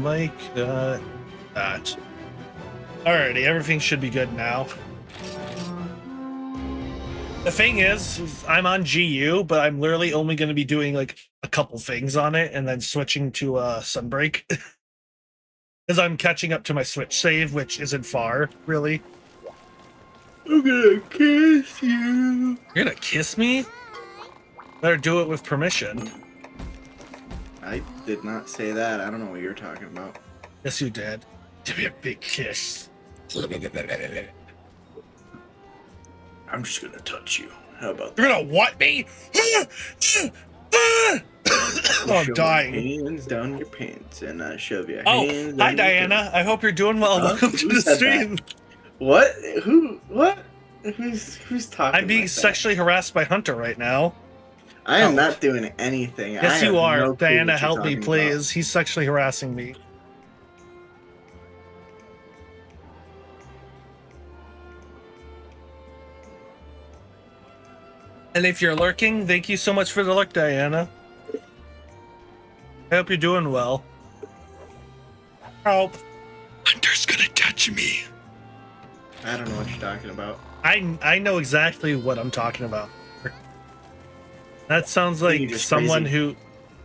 like that. Alrighty, everything should be good now. The thing is, I'm on GU, but I'm literally only going to be doing like a couple things on it and then switching to Sunbreak. Because I'm catching up to my Switch save, which isn't far, really. I'm gonna kiss you. You're gonna kiss me? Better do it with permission. I did not say that. I don't know what you're talking about. Yes, you did. Give me a big kiss. I'm just gonna touch you. How about that? You're gonna what me? Oh, I'm dying. Hands down your pants and I shove your Oh, hands hi down your Diana. pants. I hope you're doing well. Welcome to Who the said stream. that? What? Who? What? Who's talking? I'm being like sexually harassed by Hunter right now. I am not doing anything. Yes, I you have are. no clue Diana, what you're help me, talking please. about. He's sexually harassing me. And if you're lurking, thank you so much for the lurk, Diana. I hope you're doing well. Help. Hunter's gonna touch me. I don't know what you're talking about. I know exactly what I'm talking about. That sounds You're like just someone crazy. who...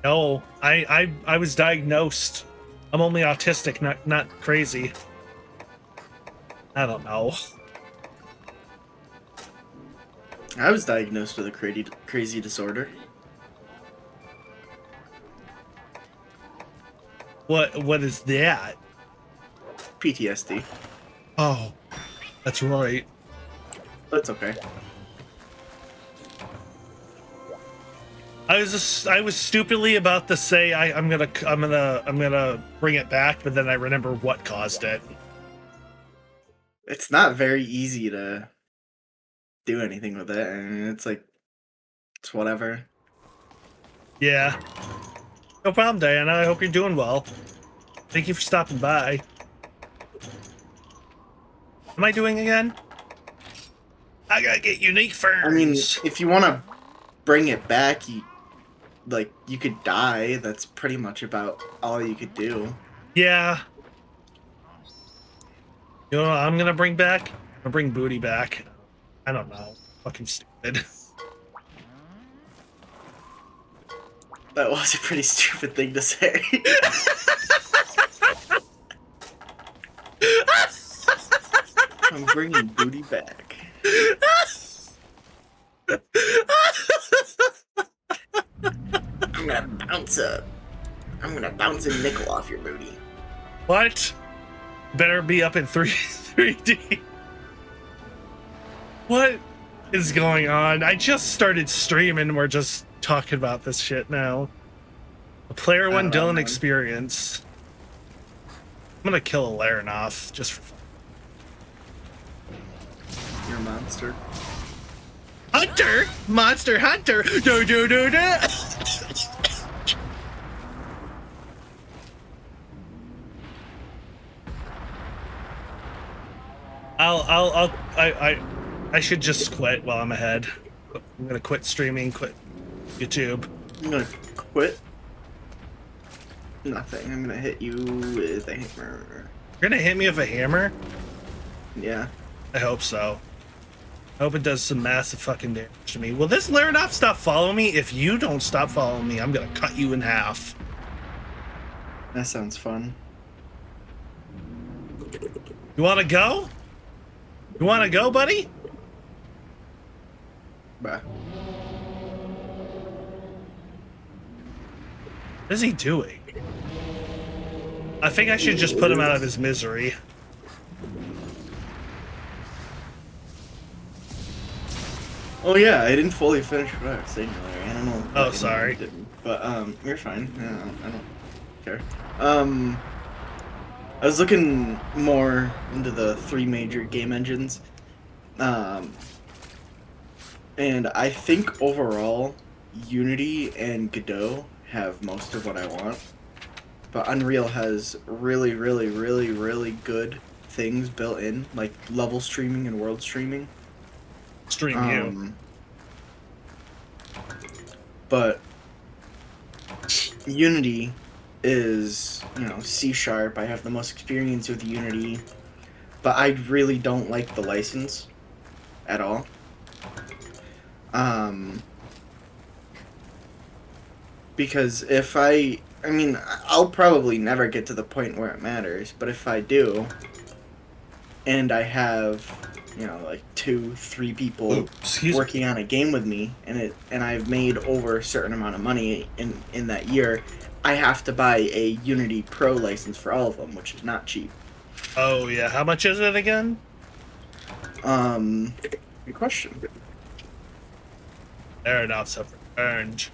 No, I was diagnosed. I'm only autistic, not crazy. I don't know. I was diagnosed with a crazy disorder. What is that? PTSD. Oh, that's right. That's okay. I was stupidly about to say I'm gonna bring it back, but then I remember what caused it. It's not very easy to do anything with it, and it's like, it's whatever. Yeah. No problem, Diana. I hope you're doing well. Thank you for stopping by. Am I doing again? I gotta get unique ferns. I mean, if you want to bring it back, you could die. That's pretty much about all you could do. Yeah. You know what I'm gonna bring back? I'm gonna bring Booty back. I don't know. Fucking stupid. That was a pretty stupid thing to say. I'm bringing Booty back. I'm gonna bounce a nickel off your booty. What? Better be up in 3D. What is going on? I just started streaming. We're just talking about this shit now. A player one Dylan experience. I'm gonna kill a Larinoth just for fun. You're a monster. Hunter! Monster Hunter! Do do do do! I should just quit while I'm ahead. I'm gonna quit streaming, quit YouTube. I'm gonna quit. Nothing. I'm gonna hit you with a hammer. You're gonna hit me with a hammer? Yeah. I hope so. I hope it does some massive fucking damage to me. Will this Larinoth stop following me? If you don't stop following me, I'm gonna cut you in half. That sounds fun. You wanna go? You wanna go, buddy? Bah. What is he doing? I think I should just put him out of his misery. Oh yeah, I didn't fully finish what I was saying earlier. I don't know. Oh, sorry. But you're fine. I don't care. I was looking more into the 3 major game engines. And I think overall, Unity and Godot have most of what I want. But Unreal has really, really, really, really good things built in, like level streaming and world streaming. Stream you. But Unity is, C Sharp. I have the most experience with Unity, but I really don't like the license at all. Because if I'll probably never get to the point where it matters, but if I do, and I have, like 2-3 people working on a game with me, and I've made over a certain amount of money in that year, I have to buy a Unity Pro license for all of them, which is not cheap. Oh yeah, how much is it again? Good question. Fair enough, so earned.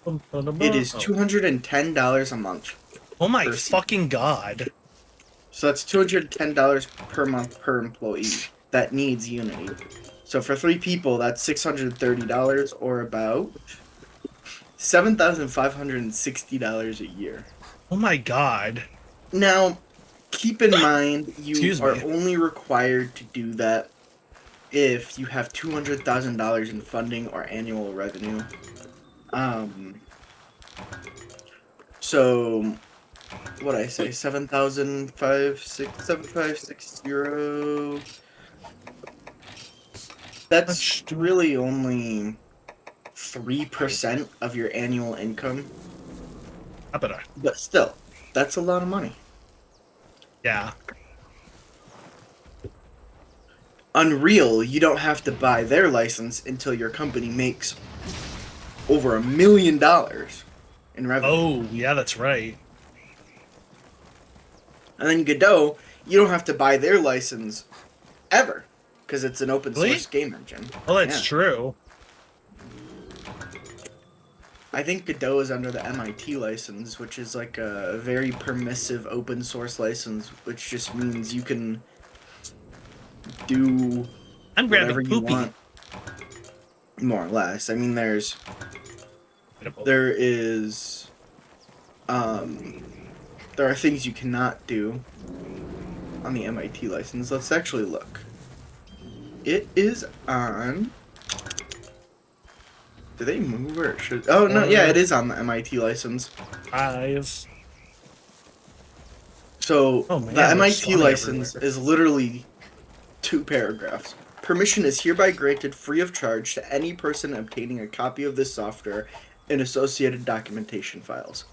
It is $210 a month. Oh my fucking god. So that's $210 per month per employee that needs Unity. So for 3 people, that's $630 or about $7,560 a year. Oh my god. Now, keep in mind, you are only required to do that if you have $200,000 in funding or annual revenue. So, what I say, 7,560. That's really only 3% of your annual income. But still, that's a lot of money. Yeah. Unreal, you don't have to buy their license until your company makes over $1 million in revenue. Oh, yeah, that's right. And then Godot, you don't have to buy their license ever, because it's an open source game engine. Well, that's true. I think Godot is under the MIT license, which is like a very permissive open source license, which just means you can do whatever you want, more or less. I mean, there is there are things you cannot do on the MIT license. Let's actually look. It is on... Do they move where it should? Oh, no, yeah, it is on the MIT license. So, the MIT license is literally 2 paragraphs. Permission is hereby granted free of charge to any person obtaining a copy of this software and associated documentation files.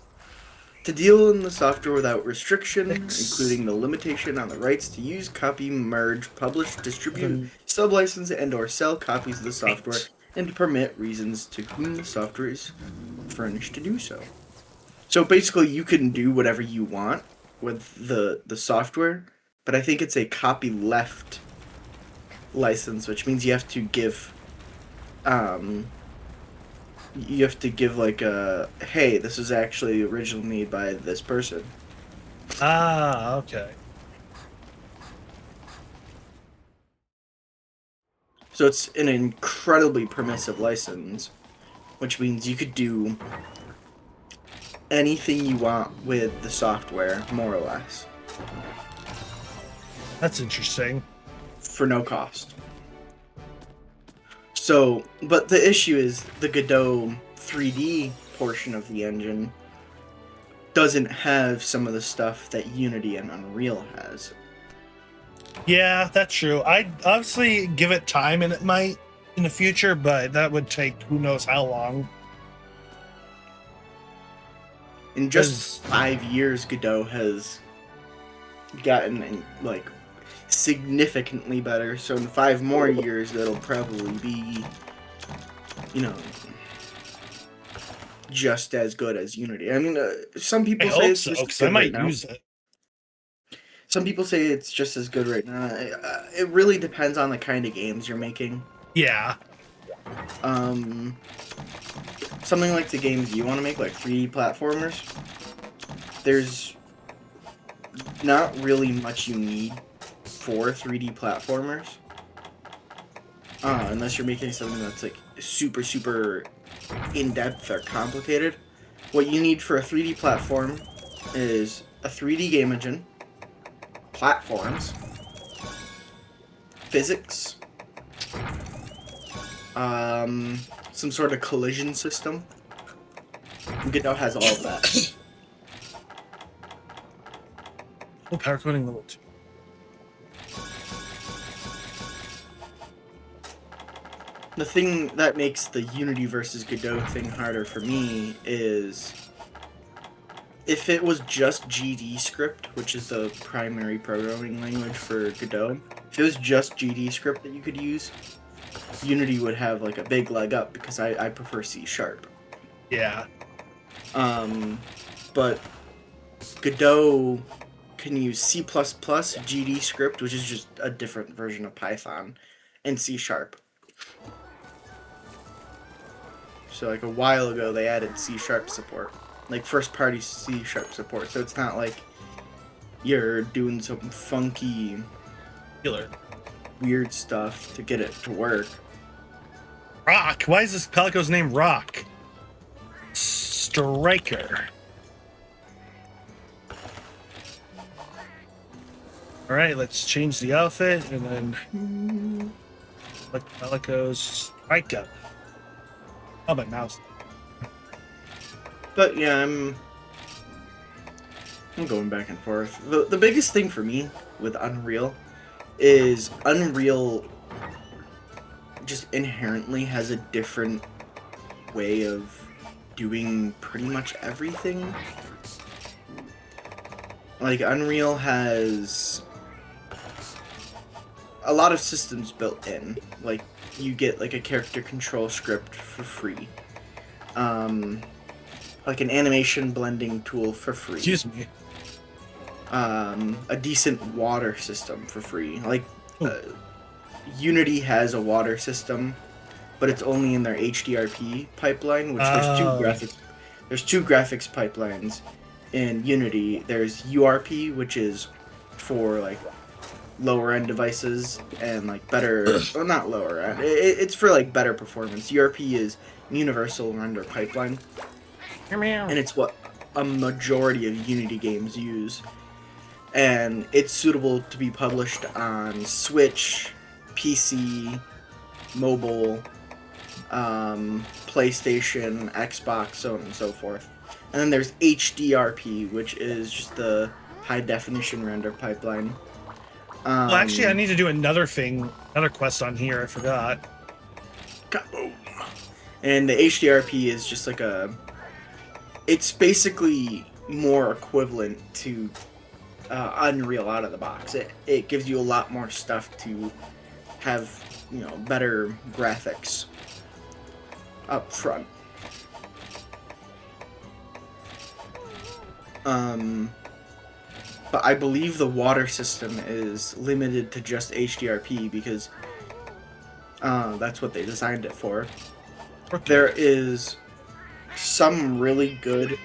To deal in the software without restriction, including the limitation on the rights to use, copy, merge, publish, distribute, sublicense, and/or sell copies of the software, and to permit reasons to whom the software is furnished to do so. So basically, you can do whatever you want with the software, but I think it's a copyleft license, which means you have to give like a, hey, this was actually originally made by this person. Ah, okay. So it's an incredibly permissive license, which means you could do anything you want with the software, more or less. That's interesting. For no cost. So, but the issue is the Godot 3D portion of the engine doesn't have some of the stuff that Unity and Unreal has. Yeah, that's true. I'd obviously give it time, and it might in the future, but that would take who knows how long. In just 5 years, Godot has gotten, like, significantly better. So in 5 more years, that'll probably be, just as good as Unity. I mean, some people say it's just as good right now. Use it. Some people say it's just as good right now. It really depends on the kind of games you're making. Yeah. Something like the games you want to make, like 3D platformers, there's not really much you need for 3D platformers. Unless you're making something that's like super, super in-depth or complicated. What you need for a 3D platform is a 3D game engine, platforms, physics, some sort of collision system. Godot has all of that. Oh, power coding level 2. The thing that makes the Unity versus Godot thing harder for me is if it was just GD script, which is the primary programming language for Godot, if it was just GD script that you could use, Unity would have like a big leg up because I prefer C#. Yeah. But Godot can use C++, GD script, which is just a different version of Python, and C#. So like a while ago, they added C# support, like first-party C# support. So it's not like you're doing some funky, Killer. weird stuff to get it to work. Rock. Why is this Palico's name Rock? Striker. All right, let's change the outfit and then like Palico's Striker. Oh, my mouse. But yeah, I'm going back and forth. The biggest thing for me with Unreal is Unreal just inherently has a different way of doing pretty much everything. Like Unreal has a lot of systems built in. Like you get like a character control script for free. Like an animation blending tool for free. Excuse me. A decent water system for free. Like Unity has a water system, but it's only in their HDRP pipeline, which there's two graphics pipelines in Unity. There's URP, which is for like lower end devices and like better, well, not lower end, it's for like better performance. URP is Universal Render Pipeline, and it's what a majority of Unity games use, and it's suitable to be published on Switch, PC, mobile, PlayStation, Xbox, so on and so forth. And then there's HDRP, which is just the high definition render pipeline. Well, actually, I need to do another quest on here. I forgot. Kaboom. And the HDRP is just like it's basically more equivalent to Unreal out of the box. It gives you a lot more stuff to have, better graphics up front. But I believe the water system is limited to just HDRP because that's what they designed it for. Okay. There is some really good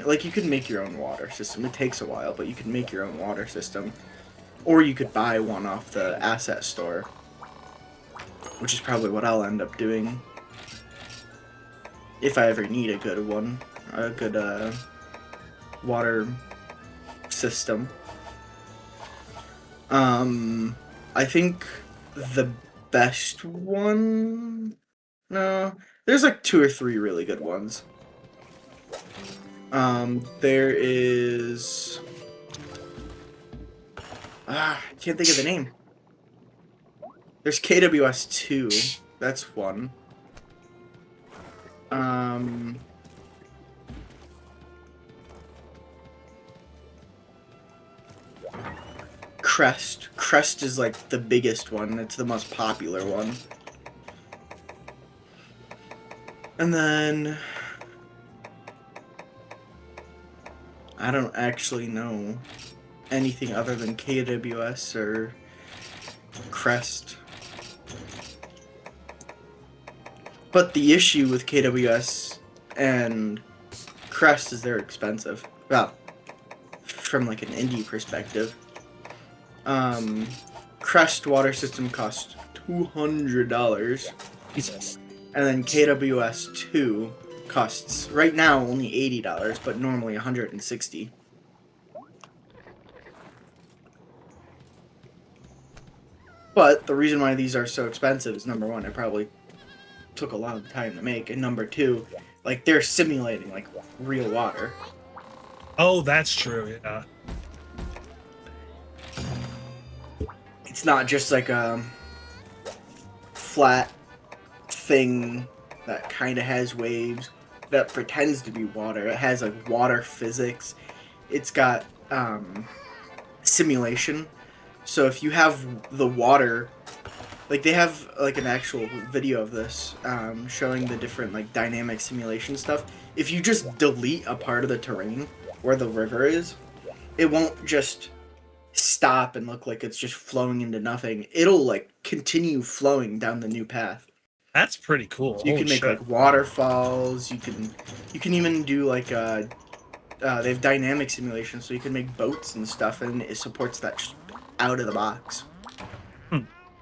like you can make your own water system. It takes a while, but you can make your own water system. Or you could buy one off the asset store, which is probably what I'll end up doing if I ever need a good one, a good water system. I think the best one, no, there's like 2 or 3 really good ones. There is I can't think of the name. There's KWS 2, that's one. Crest is like the biggest one. It's the most popular one. And then I don't actually know anything other than KWS or Crest. But the issue with KWS and Crest is they're expensive. Well, from like an indie perspective. Crest water system costs $200. Jesus. And then KWS 2 costs right now only $80, but normally $160. But the reason why these are so expensive is, number one, it probably took a long time to make, and number two, like, they're simulating like real water. Oh, that's true. Yeah. It's not just like a flat thing that kind of has waves that pretends to be water. It has like water physics. It's got simulation. So if you have the water, like they have like an actual video of this showing the different like dynamic simulation stuff. If you just delete a part of the terrain where the river is, it won't just stop and look like it's just flowing into nothing. It'll like continue flowing down the new path. That's pretty cool. So you Holy can make shit. like waterfalls. You can even do like they have dynamic simulation, so you can make boats and stuff, and it supports that just out of the box.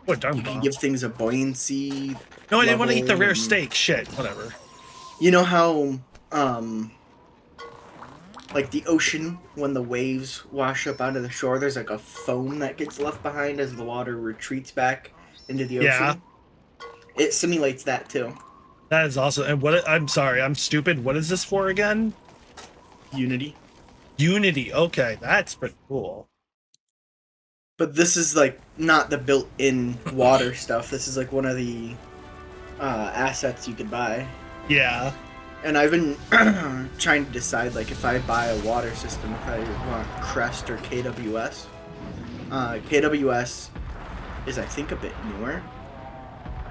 What darn You can bombs. give things a buoyancy. No, I didn't want to eat the level, rare and- steak. Shit, whatever. You know how like the ocean, when the waves wash up onto the shore, there's like a foam that gets left behind as the water retreats back into the ocean. Yeah. It simulates that too. That is awesome. And what? I'm sorry, I'm stupid. What is this for again? Unity. Unity. Okay, that's pretty cool. But this is like not the built-in water stuff. This is like one of the assets you could buy. Yeah. And I've been trying to decide, like, if I buy a water system, if I want Crest or KWS. KWS is, I think, a bit newer.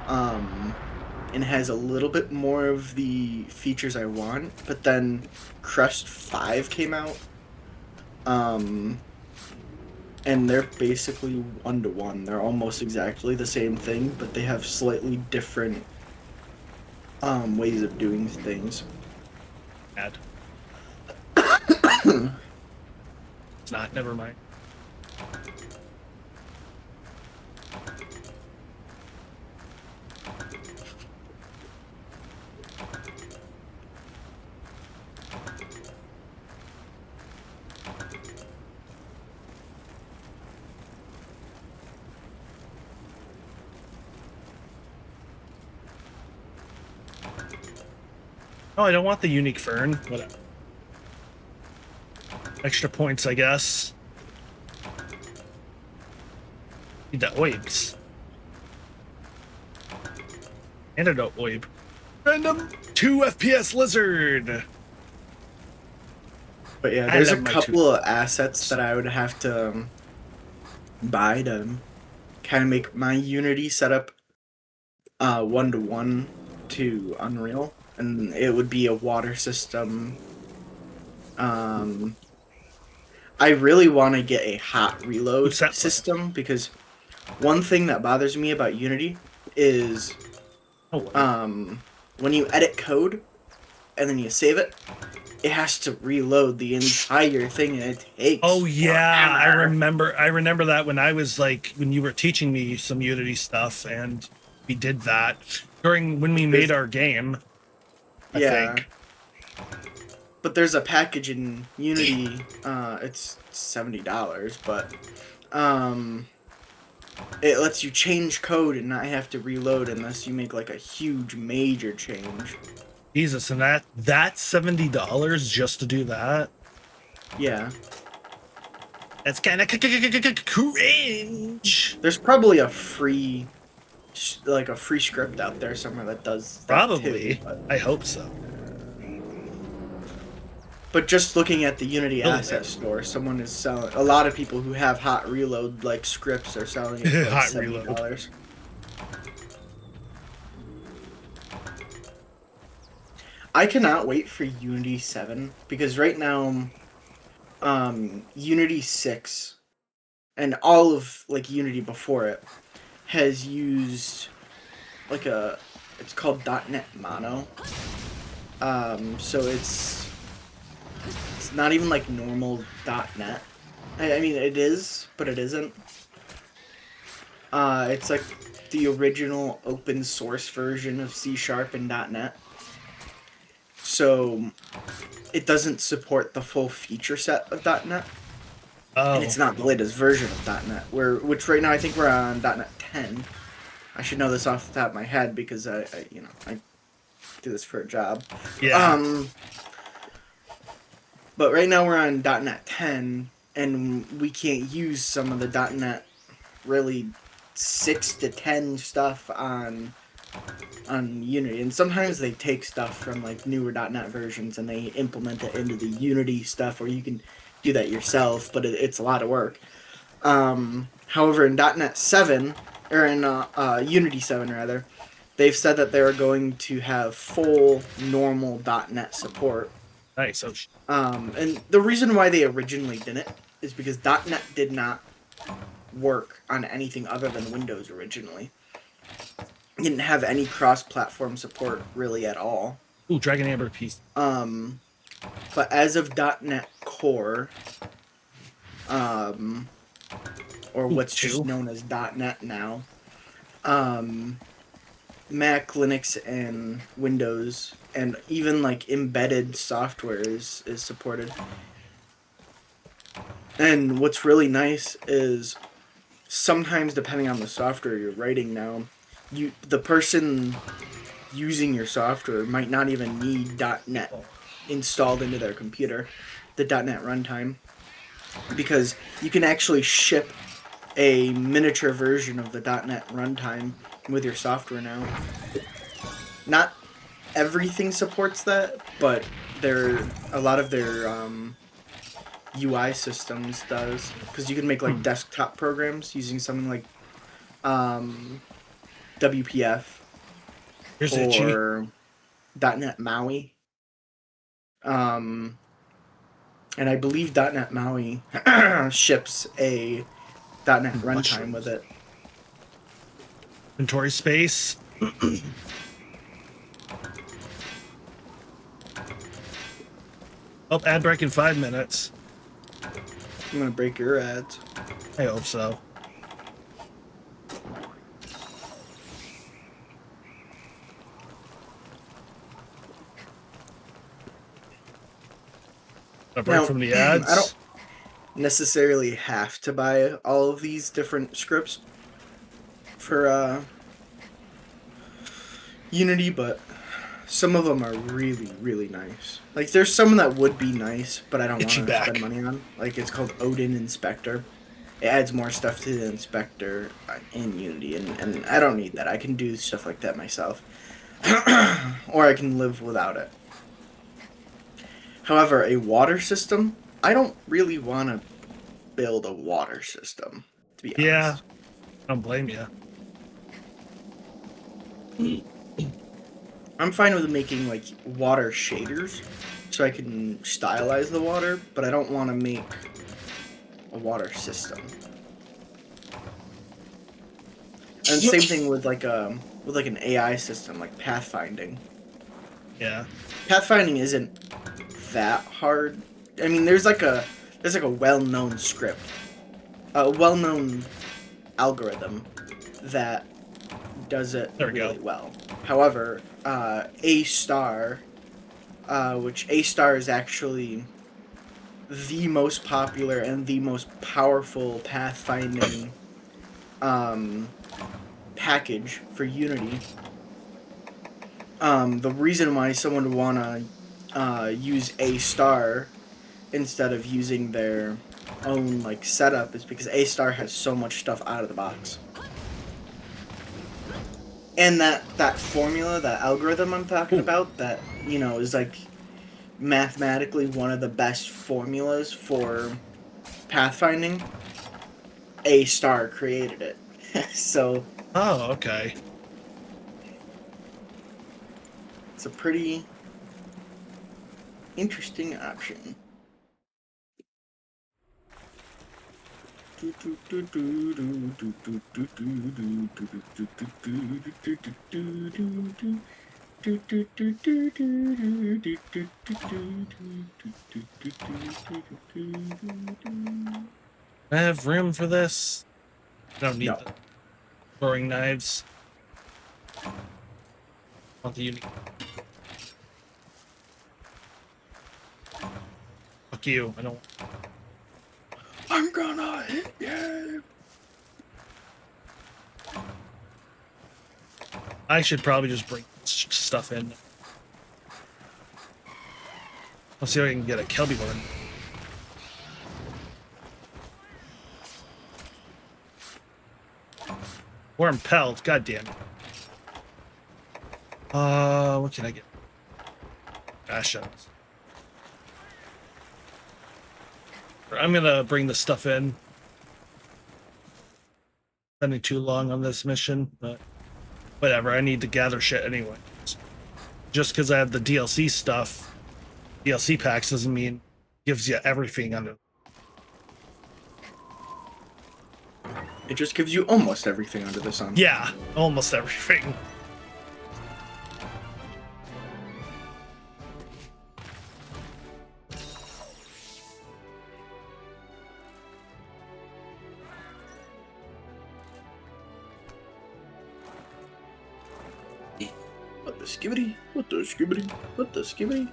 And has a little bit more of the features I want. But then Crest 5 came out. And they're basically 1-to-1. They're almost exactly the same thing, but they have slightly different ways of doing things. Bad. It's not. Never mind. Oh, I don't want the unique fern. Whatever. Extra points, I guess. Need the oibs. Antidote oib. Random 2 FPS lizard. But yeah, I there's a love my couple of assets that I would have to buy to kind of make my Unity setup 1-to-1 to Unreal, and it would be a water system. I really want to get a hot reload Who's that system, because one thing that bothers me about Unity is Oh, wow. when you edit code and then you save it, it has to reload the entire thing, and it takes Oh yeah, forever. I remember that when I was like when you were teaching me some Unity stuff, and we did that during when we made our game. I think. But there's a package in Unity, it's $70, but it lets you change code and not have to reload unless you make like a huge major change. Jesus, and that's $70 just to do that. Yeah. That's kind of cringe. There's probably a free script out there somewhere that does that Probably. too, but... I hope so. But just looking at the Unity Oh, asset store, someone is selling. A lot of people who have hot reload like scripts are selling it for like Hot $70. reload. I cannot wait for Unity 7, because right now, Unity 6 and all of like Unity before it has used like it's called .NET Mono. So it's not even like normal .NET. I mean, it is, but it isn't. It's like the original open source version of C# and .NET. So it doesn't support the full feature set of .NET. and Oh, it's not the latest version of .NET. Which right now I think we're on .NET 10. I should know this off the top of my head because I do this for a job. yeah. But right now we're on .NET 10, and we can't use some of the .NET really 6 to 10 stuff on Unity. And sometimes they take stuff from like newer .NET versions and they implement it into the Unity stuff, or you can do that yourself, but it's a lot of work. However, in .NET 7, or in Unity 7 rather, they've said that they're going to have full normal .NET support. Nice. Oh, And the reason why they originally didn't is because .NET did not work on anything other than Windows originally. It didn't have any cross-platform support really at all. ooh, Dragon Amber piece. But as of .NET Core, or what's just known as .NET now, Mac, Linux, and Windows, and even like embedded software is supported. And what's really nice is sometimes, depending on the software you're writing now, the person using your software might not even need .NET installed into their computer, the .NET runtime, because you can actually ship a miniature version of the .NET runtime with your software now. Not everything supports that, but a lot of their UI systems does, because you can make like desktop programs using something like WPF Here's or .NET MAUI. And I believe .NET MAUI ships a .NET runtime with it. Inventory space. Oh, ad break in 5 minutes. I'm gonna break your ads. I hope so. A break from the ads. I don't necessarily have to buy all of these different scripts for Unity, but some of them are really, really nice. Like, there's some that would be nice, but I don't want to spend money on. Like, it's called Odin Inspector. It adds more stuff to the inspector in Unity, and I don't need that. I can do stuff like that myself. Or I can live without it. However, a water system, I don't really want to build a water system, to be honest. Yeah, I don't blame you. I'm fine with making like water shaders so I can stylize the water, but I don't want to make a water system. And same thing with like an AI system like pathfinding. Yeah. Pathfinding isn't that hard. I mean, there's like a well-known script, a well-known algorithm that does it really well. However, A star, which A star is actually the most popular and the most powerful pathfinding package for Unity. The reason why someone would want to use A star instead of using their own like setup is because A star has so much stuff out of the box. And that formula, that algorithm I'm talking about, that, you know, is like mathematically one of the best formulas for pathfinding, A star created it. So. Oh, okay. It's a pretty interesting option. I have room for this. I don't need No. the throwing knives. Want the unique. Fuck you. I don't. I'm gonna hit you. I should probably just bring stuff in. I'll see if I can get a Kelby one. Worm pelt, god damn it. What can I get? Rations. I'm gonna bring the stuff in. Spending too long on this mission, but whatever. I need to gather shit anyway. Just because I have the DLC stuff, DLC packs doesn't mean it gives you everything under. It just gives you almost everything under the sun. Yeah, almost everything. What the skibbity? What the skibbity? What the skibbity?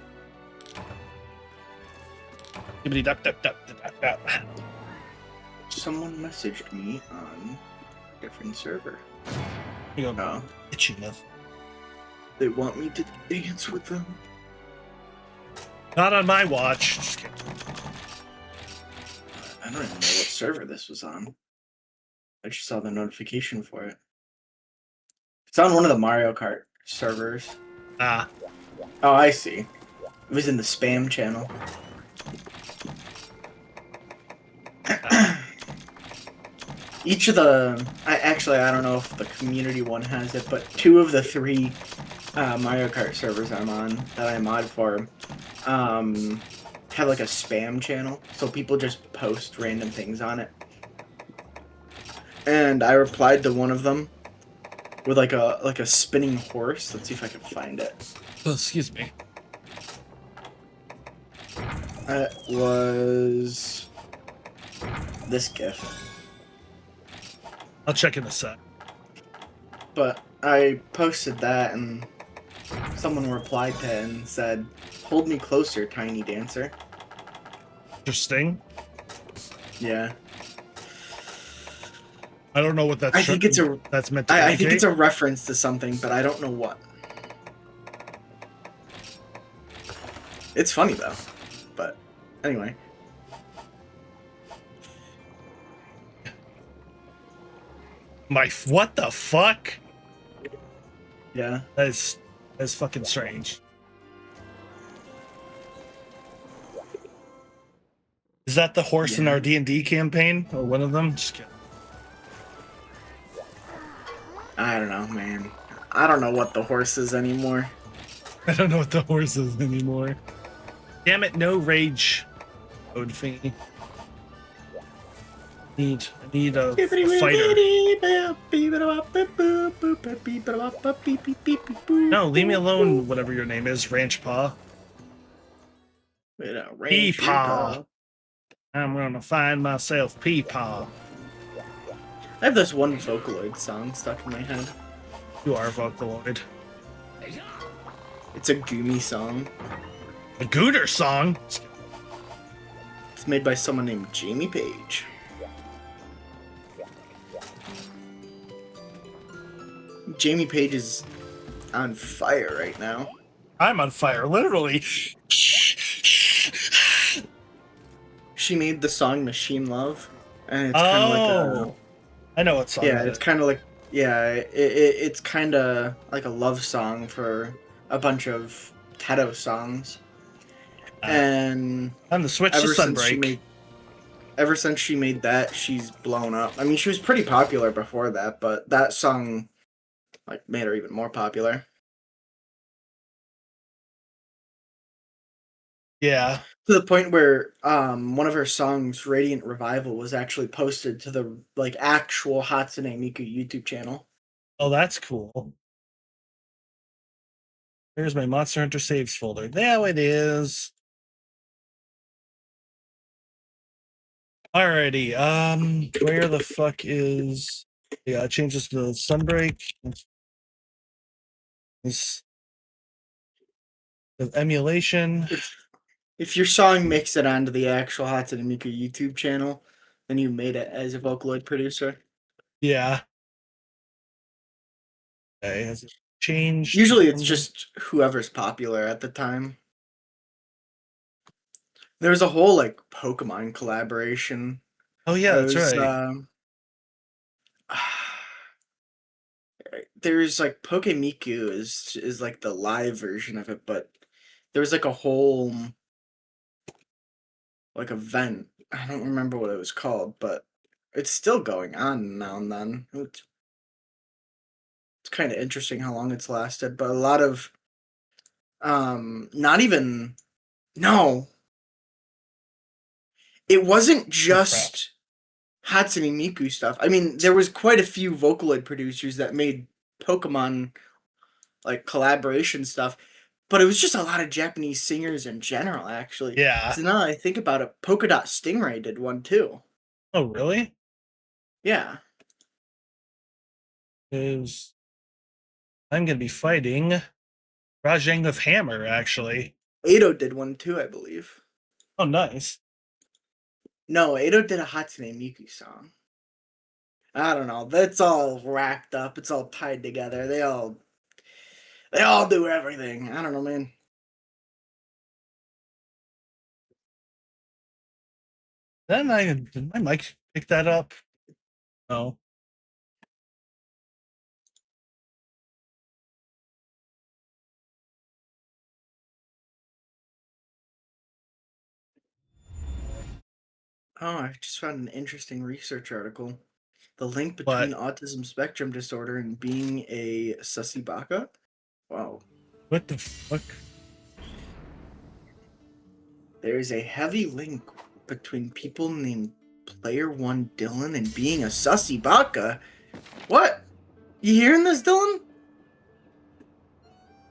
Someone messaged me on a different server. You go, Oh. itchy enough. They want me to dance with them. Not on my watch. Just kidding. I don't even know what server this was on. I just saw the notification for it. It's on one of the Mario Kart servers. Ah, Oh, I see. It was in the spam channel. Each of the... I don't know if the community one has it, but 2 of the 3 Mario Kart servers I'm on, that I mod for, have like a spam channel. So people just post random things on it. And I replied to one of them with like a spinning horse. Let's see if I can find it. oh, excuse me. It was this GIF. I'll check in a sec. But I posted that and someone replied to it and said, "Hold me closer, tiny dancer." Interesting. Yeah. I don't know what that's. I think it's a. That's meant to. I think it's a reference to something, but I don't know what. It's funny though. But anyway. What the fuck? Yeah. That's fucking strange. Is that the horse in our D&D campaign or one of them? Just kidding. I don't know, man. I don't know what the horse is anymore. I don't know what the horse is anymore. Damn it! No rage mode thingy. I need a fighter. No, leave me alone, whatever your name is, Ranch Paw. Peepaw. I'm gonna find myself Peepaw. I have this one Vocaloid song stuck in my head. You are Vocaloid. It's a Goomy song. A Gooter song? It's made by someone named Jamie Page. Jamie Page is on fire right now. I'm on fire, literally. She made the song Machine Love, and it's kind of like a... I know what song. Yeah, it's kind of like it's kind of like a love song for a bunch of Teto songs. And on the Switch to Sunbreak. Ever since she made that, she's blown up. I mean, she was pretty popular before that, but that song like made her even more popular. Yeah. To the point where one of her songs, Radiant Revival, was actually posted to the like actual Hatsune Miku YouTube channel. Oh, that's cool. Here's my Monster Hunter saves folder. There it is. Alrighty. Where the fuck is? Yeah, change this to Sunbreak. This the emulation. If your song makes it onto the actual Hatsune Miku YouTube channel, Then you made it as a Vocaloid producer. Yeah. Okay, has it changed? Usually it's just whoever's popular at the time. There was a whole like Pokemon collaboration. Oh yeah, It that's was right. there's like Pokemiku is like the live version of it, but there was like a whole like event. I don't remember what it was called, but it's still going on now and then. It's kind of interesting how long it's lasted, but a lot of not even no, it wasn't Oh crap. just Hatsune Miku stuff. I mean, there was quite a few Vocaloid producers that made Pokemon like collaboration stuff, but it was just a lot of Japanese singers in general, actually. Yeah. So now that I think about it, Polka Dot Stingray did one too. Oh really? Yeah. Is I'm gonna be fighting Rajang of Hammer, actually. Ado did one too, I believe. Oh nice. No, Ado did a Hatsune Miku song. I don't know. That's all wrapped up. It's all tied together. They all do everything. I don't know, man. Then did my mic pick that up? No. Oh, I just found an interesting research article. The link between What? autism spectrum disorder and being a sussy baka? Wow. What the fuck? There is a heavy link between people named Player One Dylan and being a sussy baka. What? You hearing this, Dylan?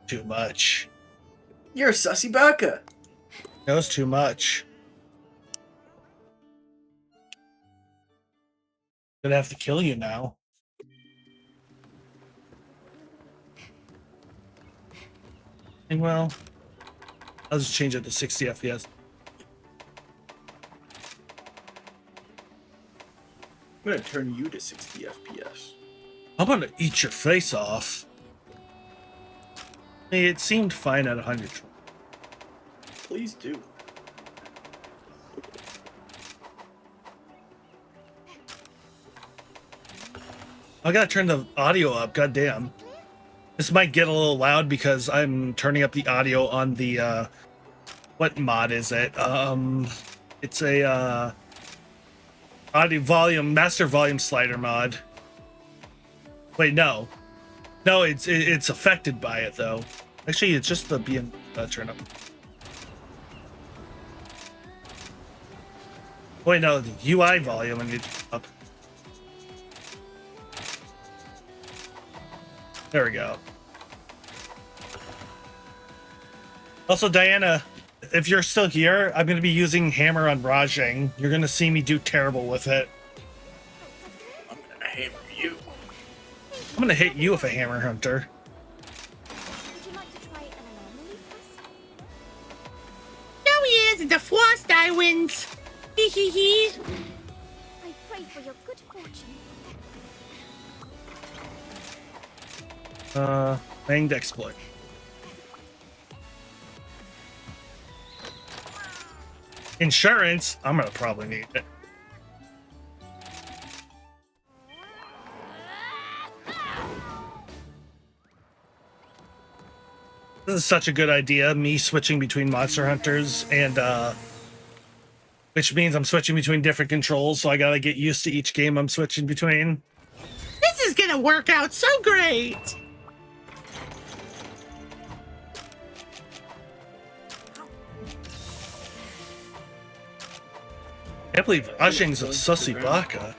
Too much. You're a sussy baka. That was too much. Gonna have to kill you now. And well, I'll just change it to 60 FPS. I'm gonna turn you to 60 FPS. I'm gonna eat your face off. It seemed fine at 100. Please do. I gotta turn the audio up, goddamn. This might get a little loud because I'm turning up the audio on the what mod is it? It's a audio volume master volume slider mod. Wait, no. No, it's affected by it though. Actually, it's just the BM turn up. Wait, no, the UI volume I need to turn up. There we go. Also, Diana, if you're still here, I'm going to be using Hammer on Rajang. You're going to see me do terrible with it. I'm gonna hammer you. I'm going to hit you with a Hammer Hunter. Would you like to try an anomaly first? No, he is. The Frost I wins. Hee hee hee. I pray for your good fortune. Winged exploit. Insurance, I'm gonna probably need it. This is such a good idea, me switching between Monster Hunters and which means I'm switching between different controls, so I gotta get used to each game I'm switching between. This is gonna work out so great. I can't believe Rajang's a sussy baka.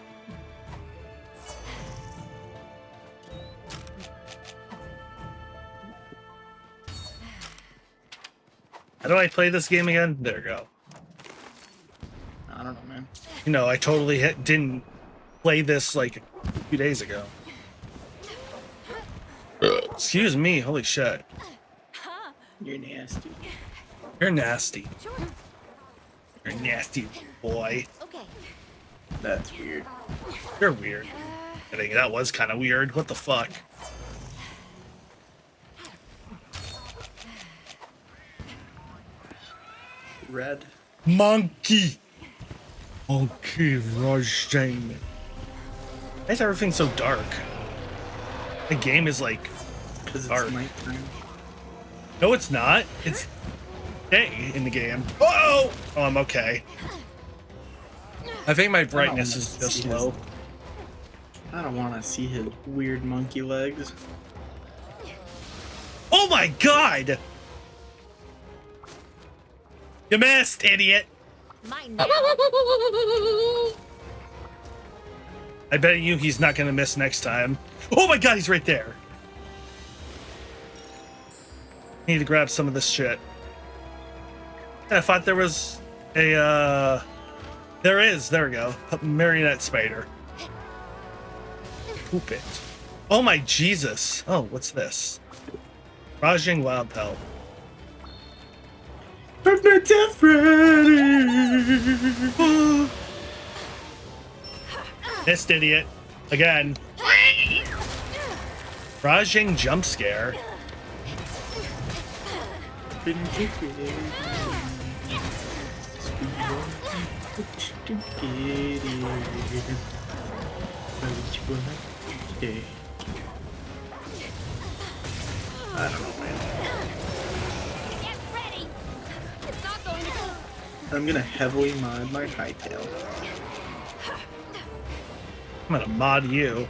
How do I play this game again? There we go. I don't know, man. You know, I totally didn't play this like a few days ago. Excuse me, holy shit. You're nasty. You're nasty. Sure. You're a nasty boy. Okay. That's weird. You're weird. I think that was kind of weird. What the fuck? Red. Monkey. Monkey rushing. Why is everything so dark? The game is like Because dark. it's nighttime. No, it's not. It's day in the game. Whoa! Oh, I'm okay. I think my brightness is just low. I don't want to see his weird monkey legs. Oh my god! You missed, idiot! Mine now. I bet you he's not gonna miss next time. Oh my god, he's right there. I need to grab some of this shit. I thought there was a, there is, there we go. A marionette spider. Poop it. Oh my Jesus. Oh, what's this? Rajing Wild Pelt. Five Nights at Freddy's. Missed, idiot. Again. Rajing jump scare. I don't know, man. Get ready. It's not going to go. I'm gonna heavily mod my hightail. I'm gonna mod you.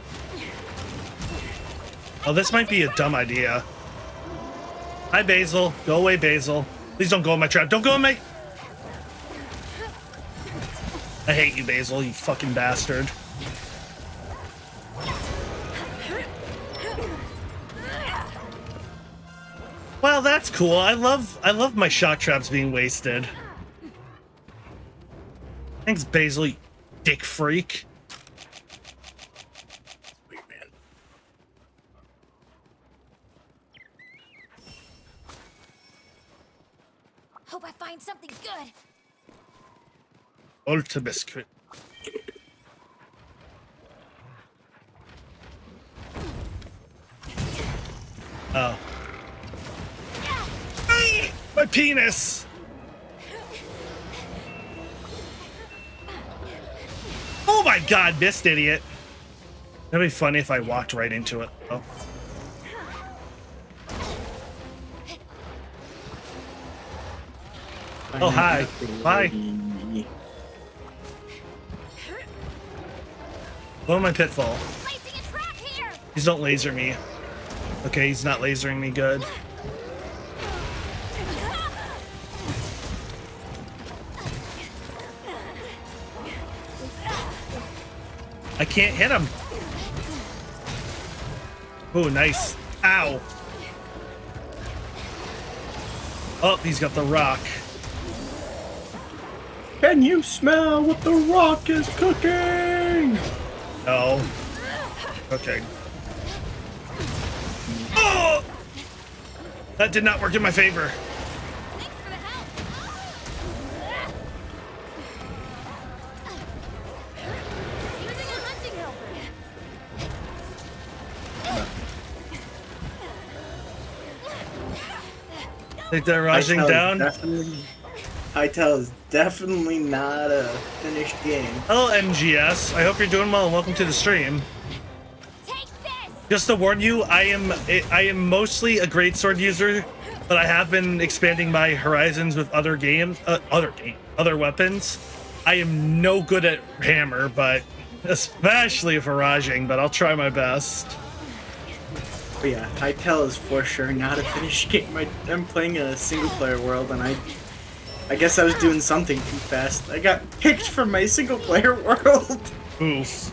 Oh, this might be a dumb idea. Hi, Basil. Go away, Basil. Please don't go in my trap. Don't go in my... I hate you, Basil, you fucking bastard. Well, that's cool. I love my shock traps being wasted. Thanks, Basil, you dick freak. Weird, man. Hope I find something good. Ultra biscuit. Oh. My penis! Oh my god, missed, idiot. That'd be funny if I walked right into it. Oh. Oh, hi. Bye. Blow my pitfall. Placing a trap here. Please don't laser me. Okay, he's not lasering me good. I can't hit him. Oh, nice. Ow. Oh, he's got the rock. Can you smell what the rock is cooking? No. Okay. Oh! That did not work in my favor. Thanks for the help. Using a hunting helper. Think they're rushing down. Hytale is definitely not a finished game. Hello, MGS. I hope you're doing well and welcome to the stream. Take this. Just to warn you, I am mostly a greatsword user, but I have been expanding my horizons with other weapons. I am no good at hammer, but especially for raging, but I'll try my best. But yeah, Hytale is for sure not a finished game. I'm playing a single player world and I guess I was doing something too fast. I got kicked from my single player world. Oof.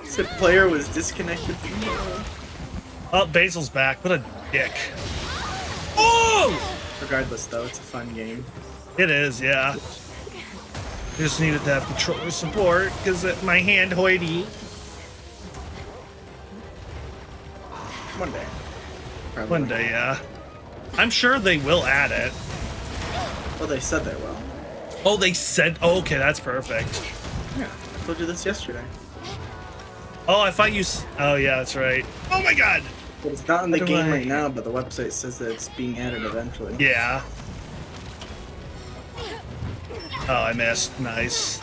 Said player was disconnected from the world. Oh, Basil's back. What a dick. Oh! Regardless though, it's a fun game. It is, yeah. Just needed to have controller support because my hand hoity. One day. Probably. One day, yeah. I'm sure they will add it. Well, they said they will. Oh, they said. Oh, okay, that's perfect. Yeah, I told you this yesterday. Oh, I thought you. Oh, yeah, that's right. Oh my God. But it's not in the How do game I- right now, but the website says that it's being added eventually. Yeah. Oh, I missed. Nice.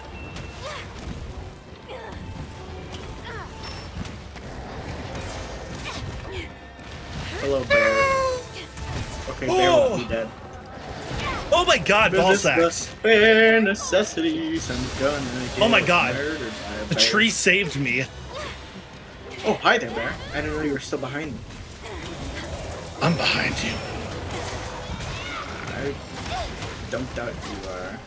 Hello, bear. Okay, bear will be dead. Oh my God, ball This is the sacks. bare necessities. I'm gonna get Oh my God. murdered by a The bear. tree saved me. Oh, hi there, bear. I didn't know you were still behind me. I'm behind you. I don't doubt you are.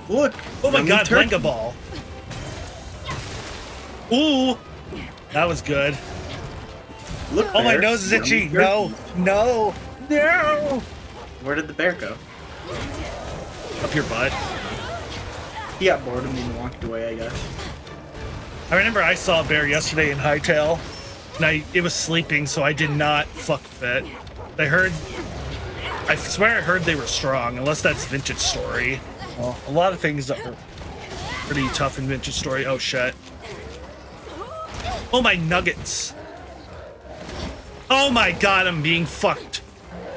Look! Oh my yummy God, turkey. Blenga ball. Ooh. That was good. Look, Oh, my bear. nose is Yummy itchy. turkey. No. No. No. Where did the bear go? Up your butt. He got bored of me and walked away, I guess. I remember I saw a bear yesterday in Hightail, and it was sleeping, so I did not fuck with it. I swear I heard they were strong, unless that's Vintage Story. Well, a lot of things are pretty tough in Vintage Story. Oh shit. Oh my nuggets. Oh my God, I'm being fucked.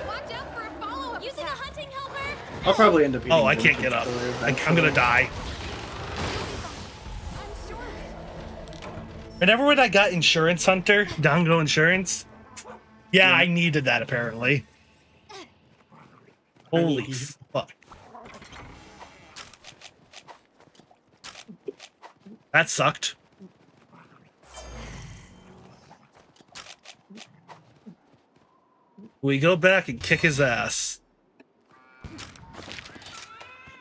Watch out for a follow-up. Using a hunting helper. I'll probably end up eating Oh, I can't get up. I'm gonna die. I'm sure. Remember when I got Insurance Hunter? Dongo Insurance? Yeah, I needed that apparently. Holy fuck. That sucked. We go back and kick his ass.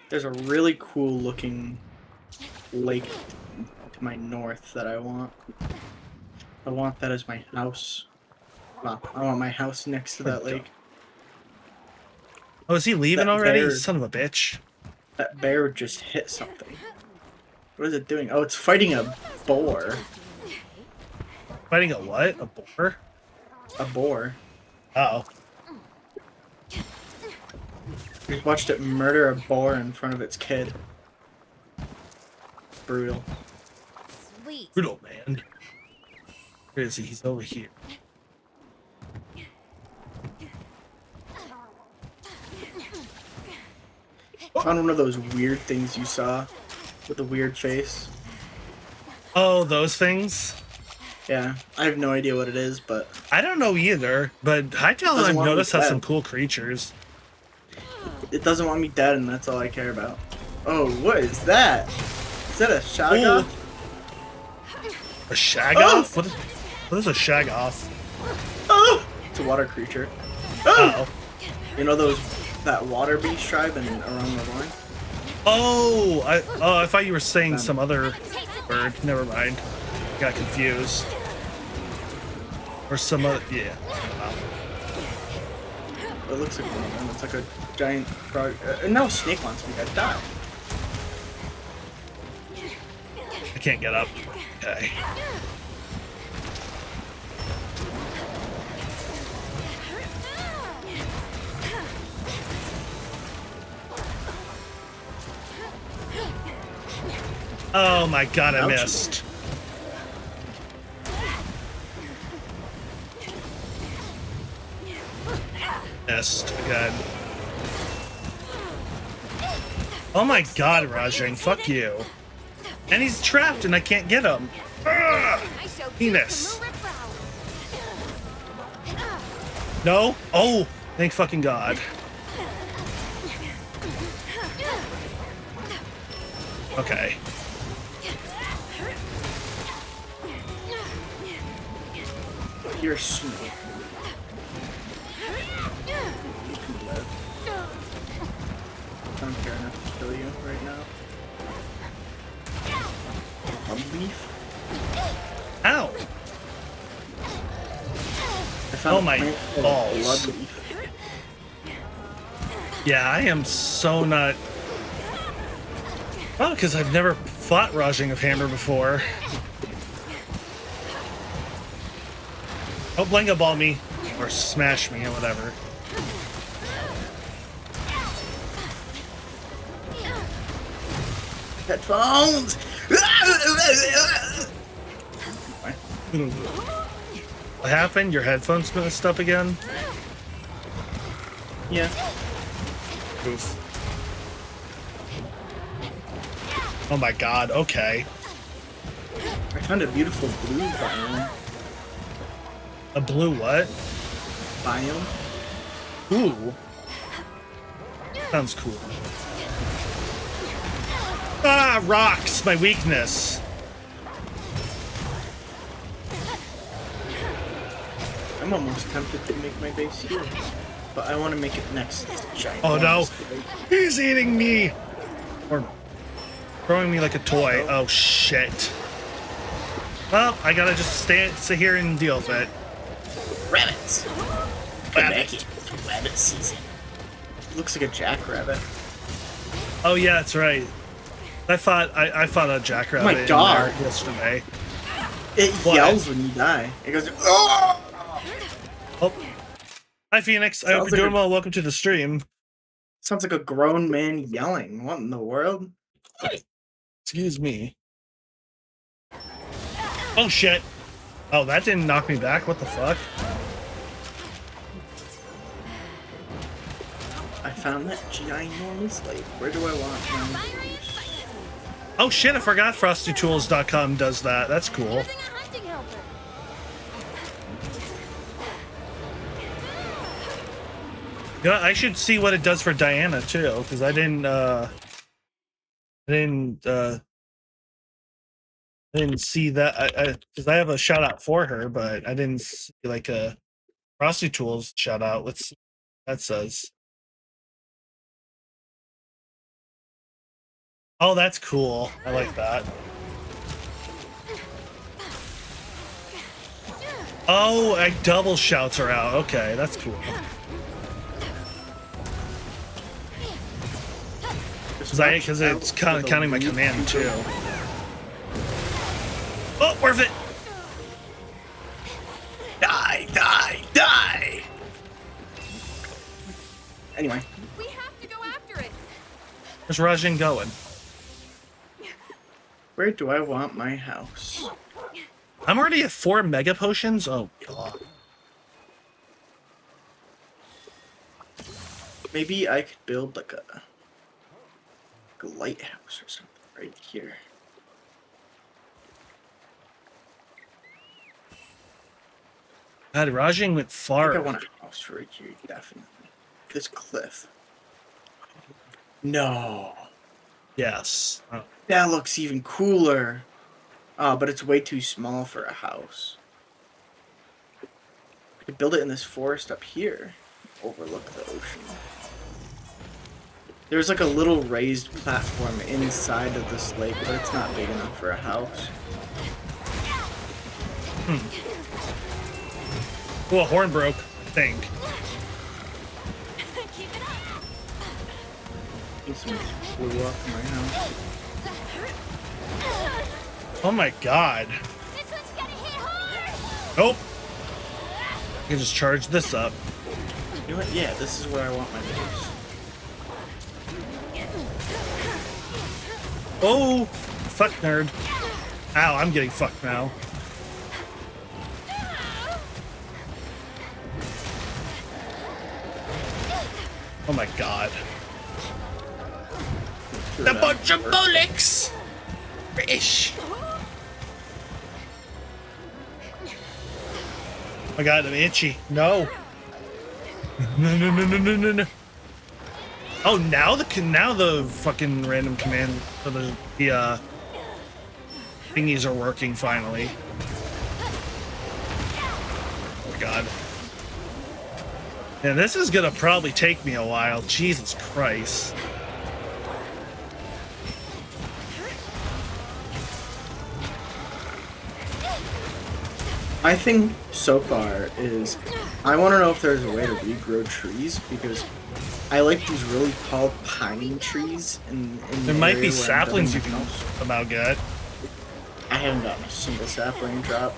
There's a really cool looking lake to my north that I want. I want that as my house. Well, I want my house next to that lake. Oh, is he leaving That already? bear- Son of a bitch. That bear just hit something. What is it doing? Oh, it's fighting a boar. Fighting a what? A boar? A boar. Uh-oh. We watched it murder a boar in front of its kid. Brutal. Sweet. Brutal, man. Where is he? He's over here. Found one of those weird things you saw with a weird face. Oh, those things? Yeah, I have no idea what it is, but I don't know either, but Hightail Doesn't I've want me noticed has dead. some cool creatures. it doesn't want me dead, and that's all I care about. Oh, what is that? Is that a shotgun? A Shagoff? What is a Shagoff? Oh! It's a water creature. Uh-oh. You know that water beast tribe in around the line? Oh, I thought you were saying some other bird. Never mind. Got confused. Or some other, yeah. Wow. It looks like one. It's like a giant frog. And now a snake wants me to die. I can't get up. Okay. Oh my God, I Ouch. missed. Missed again. Oh my God, Rajang, fuck you. And he's trapped and I can't get him. Ugh, I shall penis. give them a rip-row. No? Oh, thank fucking God. Okay. You're a snake. You can live. I don't care enough to kill you right now. A leaf? Ow. I found Oh a my plant full of balls. blood leaf. Yeah, I am so not. Oh, because I've never fought Rajang of Hammer before. Oh, Blenga ball me. Or smash me or whatever. Headphones! What happened? Your headphones messed up again? Yeah. Oof. Oh my god, okay. I found a beautiful blue biome. A blue what? Biome? Ooh. Sounds cool. Ah, rocks, my weakness. I'm almost tempted to make my base here. But I want to make it next to this giant. Oh no. slate. He's eating me! Or throwing me like a toy. Oh shit. Well, I gotta just sit here and deal with it. Rabbits! Rabbit. Rabbit season. Looks like a jackrabbit. Oh yeah, that's right. I fought a jackrabbit My dog. in there yesterday. It What? yells when you die. It goes, oh! Oh. Hi Phoenix, I hope Sounds you're like doing well. Welcome to the stream. Sounds like a grown man yelling. What in the world? Excuse me. Oh shit. Oh, that didn't knock me back. What the fuck? I found that ginormous lake. Where do I want my base? Oh shit, I forgot FrostyTools.com does that. That's cool. Using a hunting helper. Yeah, I should see what it does for Diana too, because I didn't see that. Because I have a shout out for her, but I didn't see like a Frosty Tools shout out. Let's see what that says. Oh, that's cool. I like that. Oh, I double shouts her out. Okay, that's cool. Because it's counting my command too. Oh, worth it! Die, die, die! Anyway, We have to go after it. Where's Rajin going? where do I want my house? I'm already at 4 mega potions? Oh, God. Maybe I could build like a lighthouse or something right here. God, Rajin went I far. think I want a house right here, definitely. This cliff. No. Yes. Oh. That looks even cooler. Oh, but it's way too small for a house. I could build it in this forest up here. Overlook the ocean. There's like a little raised platform inside of this lake, but it's not big enough for a house. Oh, a horn broke, I think. Keep it up. I think someone just blew up my house. Oh my God. This one's gonna hit hard. Nope. I can just charge this up. You know what? Yeah, this is where I want my base. Oh, fuck nerd. Ow, I'm getting fucked now. Oh my God. A bunch of bullocks! Fish! Oh my God, I'm itchy. No. No. Oh, now the fucking random command for the thingies are working finally. Oh God. Yeah, this is gonna probably take me a while. Jesus Christ. My thing so far is I want to know if there's a way to regrow trees because I like these really tall pine trees. In There the might area be where I'm saplings you building can my house. somehow get. I haven't gotten a single sapling drop.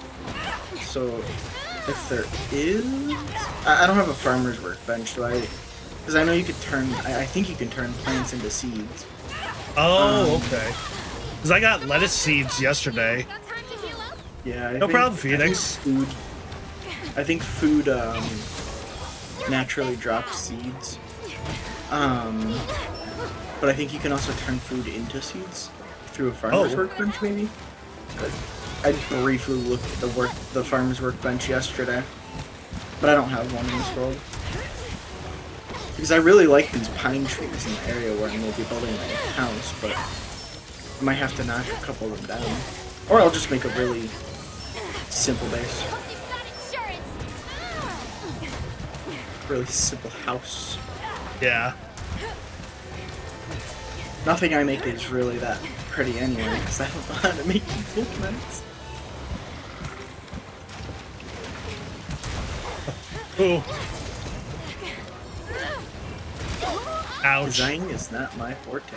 So if there is, I don't have a farmer's workbench, so because I know you could turn. I think you can turn plants into seeds. Oh, okay. Because I got lettuce seeds yesterday. Got time to heal up? Yeah. No problem, Phoenix. I think food naturally drops seeds. But I think you can also turn food into seeds through a farmer's workbench, maybe. But I briefly looked at the farmer's workbench yesterday, but I don't have one in this world because I really like these pine trees in the area where I'm going to be building my house. But I might have to knock a couple of them down, or I'll just make a really simple base, Hope you've got insurance. really simple house. Yeah. Nothing I make is really that pretty anyway, because I don't know how to make these look nice. Ooh. Ouch. Design is not my forte.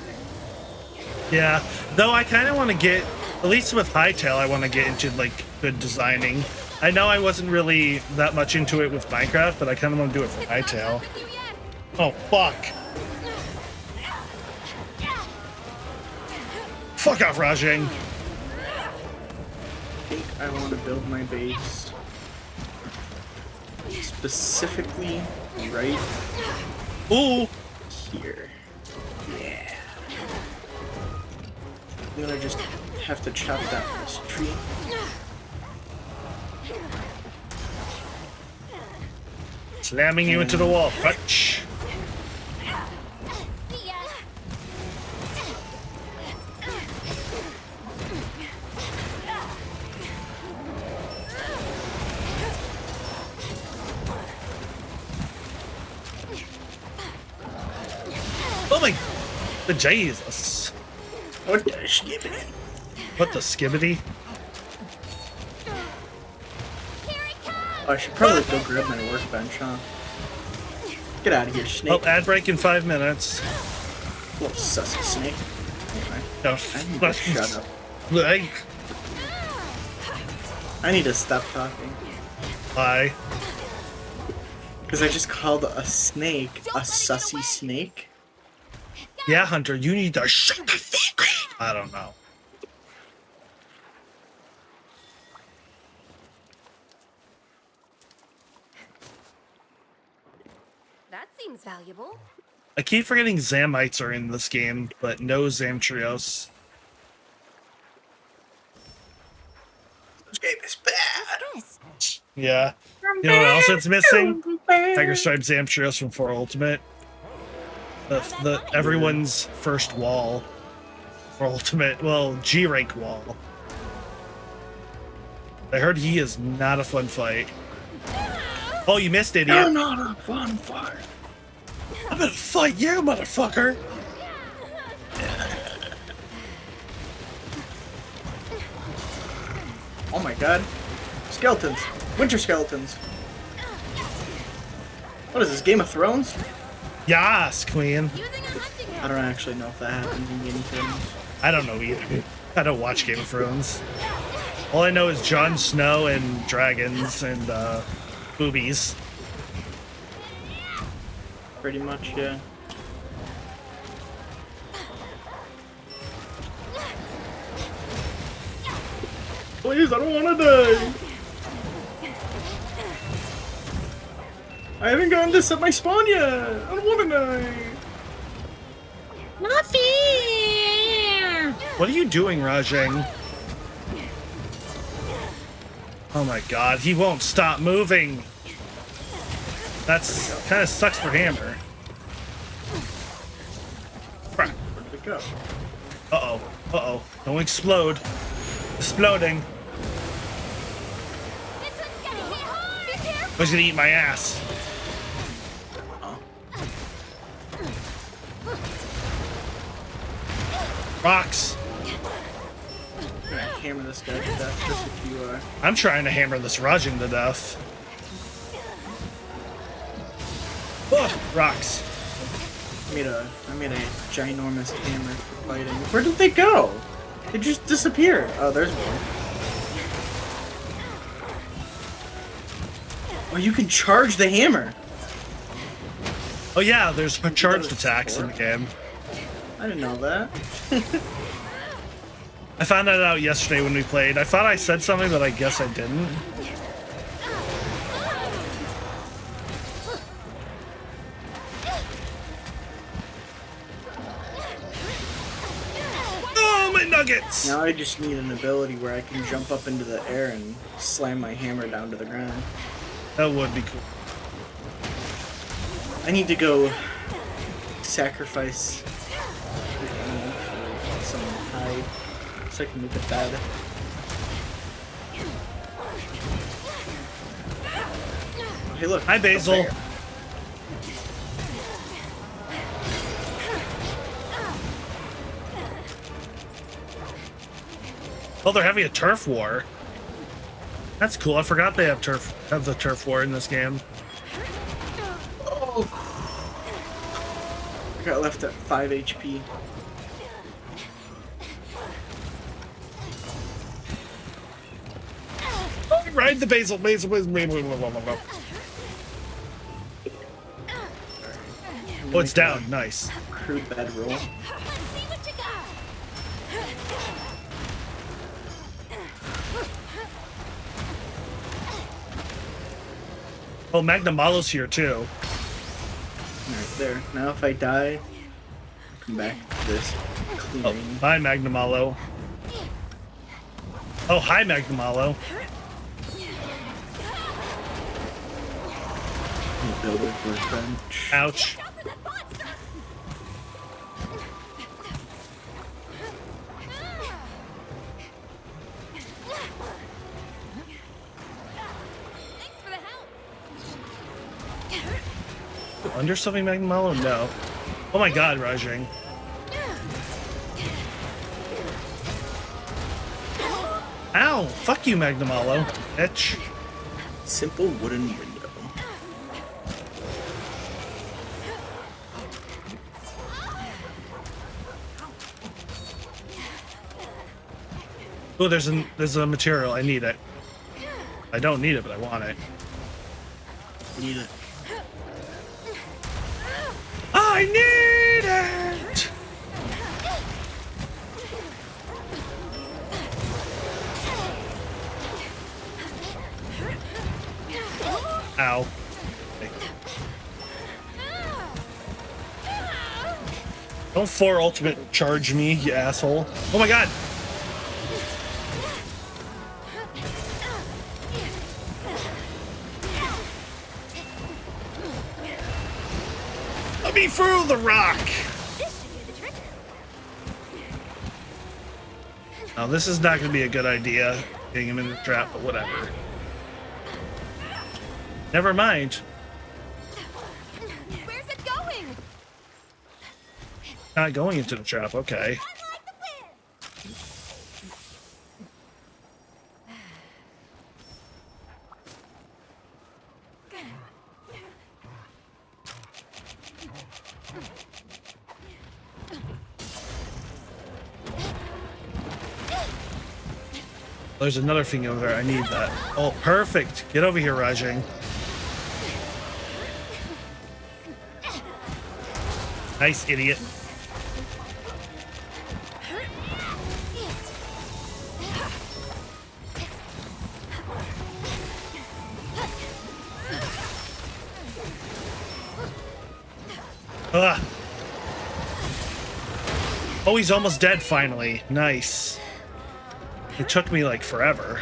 Yeah. Though I kind of want to get, at least with Hytale, I want to get into like good designing. I know I wasn't really that much into it with Minecraft, but I kind of want to do it for Hytale. With you yet? Oh, fuck. Fuck off, Rajang. I think I want to build my base specifically right Ooh. here. Yeah. I'm gonna just have to chop down this tree. Slamming you into the wall. Crunch. See ya. Oh my. The Jesus. What the skibbity? What the skibbity? Here it comes. Oh, I should probably go grab my workbench, huh? Get out of here, snake. Oh, ad break in 5 minutes. Little sussy snake. Anyway, No. I need to shut up. Like, I need to stop talking. bye. Because I just called a snake a sussy snake. Yeah, Hunter, you need to shut the fuck up. I don't know. That seems valuable. I keep forgetting Zamites are in this game, but no Zamtrios. This game is bad. This. Yeah. You know what else it's missing? Tiger Stripe Zamtrios from 4 Ultimate. The everyone's first wall for Ultimate. Well, G rank wall. I heard he is not a fun fight. Oh, you missed, You're idiot. not a fun fight. I'm gonna fight you, motherfucker. Oh my god. Skeletons. Winter skeletons. What is this, Game of Thrones? Yas, queen. Using a hunting I don't actually know if that happens in Game of Thrones. I don't know either. I don't watch Game of Thrones. All I know is Jon Snow and dragons and boobies. Pretty much, yeah. Please, I don't want to die. I haven't gotten to set my spawn yet. I don't want to die. Not fair. What are you doing, Rajang? Oh my god, he won't stop moving. That's kind of sucks for Hammer. Crap. Where'd it go? Uh-oh. Uh-oh. Don't explode. Exploding. This one's gonna hit hard. Be careful. Who's gonna eat my ass? Oh. Rocks. I'm gonna hammer this guy to death just if you are. I'm trying to hammer this Rajang to death. Oh, rocks. I made a ginormous hammer for fighting. Where did they go? They just disappeared. Oh, there's one. Oh, you can charge the hammer. Oh yeah, there's charged attacks in the game. I didn't know that. I found that out yesterday when we played. I thought I said something, but I guess I didn't. Oh, my nuggets! Now I just need an ability where I can jump up into the air and slam my hammer down to the ground. That would be cool. I need to go sacrifice for some hide so I can make it bad. Hey, look. Hi, Basil. Oh, they're having a turf war. That's cool. I forgot they have the turf war in this game. Oh. I got left at 5 HP. Oh, ride the Basil. Oh, it's down. Nice. Crude bed roll. Let's see what you got. Oh, Magnamalo's here too. Right there. Now if I die, come back to this Oh, clearing. hi, Magnamalo. Oh, hi, Magnamalo. Build a workbench. Ouch. Thanks for the help. Under something, Magnamalo? No. Oh my god, Rajang. Ow! Fuck you, Magnamalo. Bitch. Simple wooden window. Oh, there's a material. I need it. I don't need it, but I want it. Need it. I need it! Ow. Don't 4 ultimate charge me, you asshole. Oh my god! Let me through the rock! This should do the trick. Now this is not going to be a good idea, getting him in the trap, but whatever. Never mind. Where's it going? Not going into the trap, okay. I like the wind. There's another thing over there. I need that. Oh, perfect. Get over here, Rajang. Nice, idiot. Ah. Oh, he's almost dead finally. Nice. It took me like forever.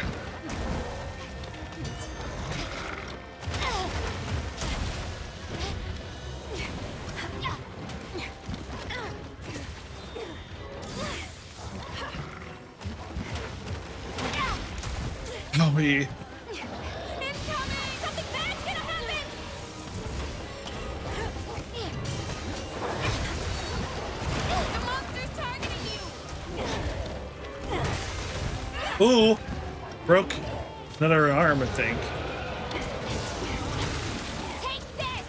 Oh, he. Incoming! Something bad's gonna happen! The monster's targeting you! Ooh, broke another arm, I think. Take this!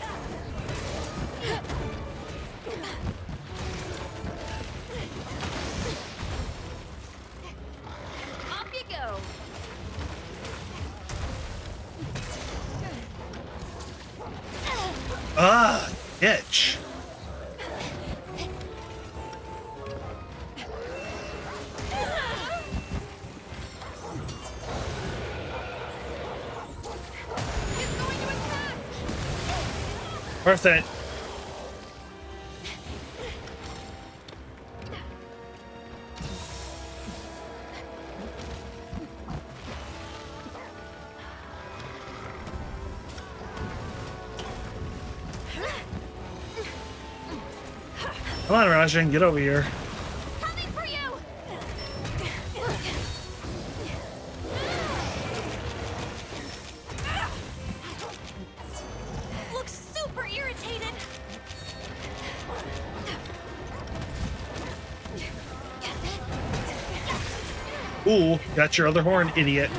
Off you go! Ah, bitch. Worth it. Come on, Rajan, get over here. Coming for you! Looks super irritated. Ooh, got your other horn, idiot.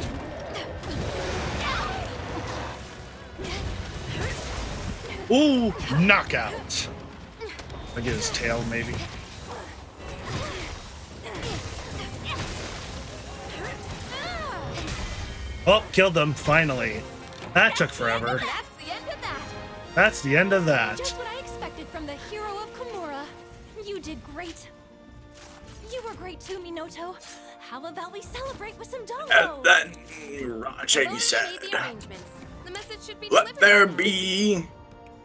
Ooh, knockout. I get his tail, maybe. Oh, killed him, finally. That took forever. That's the end of that. That's the end of that. Just what I expected from the hero of Kimura. You did great. You were great too, Minoto. How about we celebrate with some dongo? Then Raji said, The arrangements. The message should be "Let delivered. there be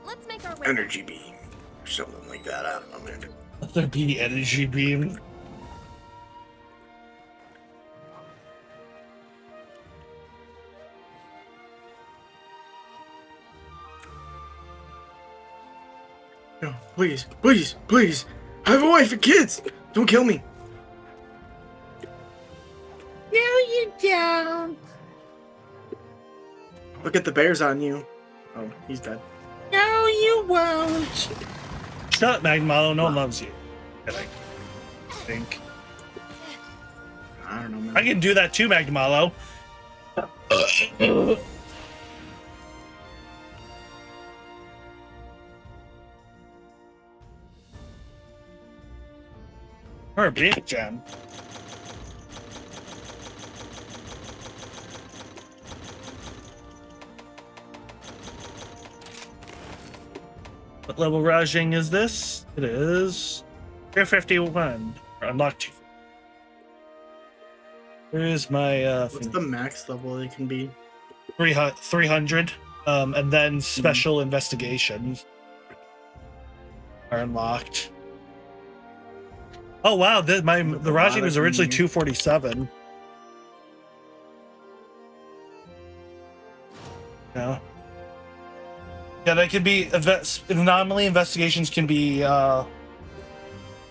Let's make our energy beam," or something like that. I don't know, man. Let there be energy beam. No, please, please, please. I have a wife and kids. Don't kill me. No, you don't. Look at the bears on you. Oh, he's dead. No, you won't. Shut up, Magmalo. No one loves you. I think. I don't know, man. I can do that too, Magmalo. Or a big gem. What level Rajing is this? It is 251. Unlocked. Where is my What's the max level it can be? 300, and then special investigations are unlocked. Oh wow, the Rajing was originally 247. Yeah. Yeah, they can be anomaly investigations can be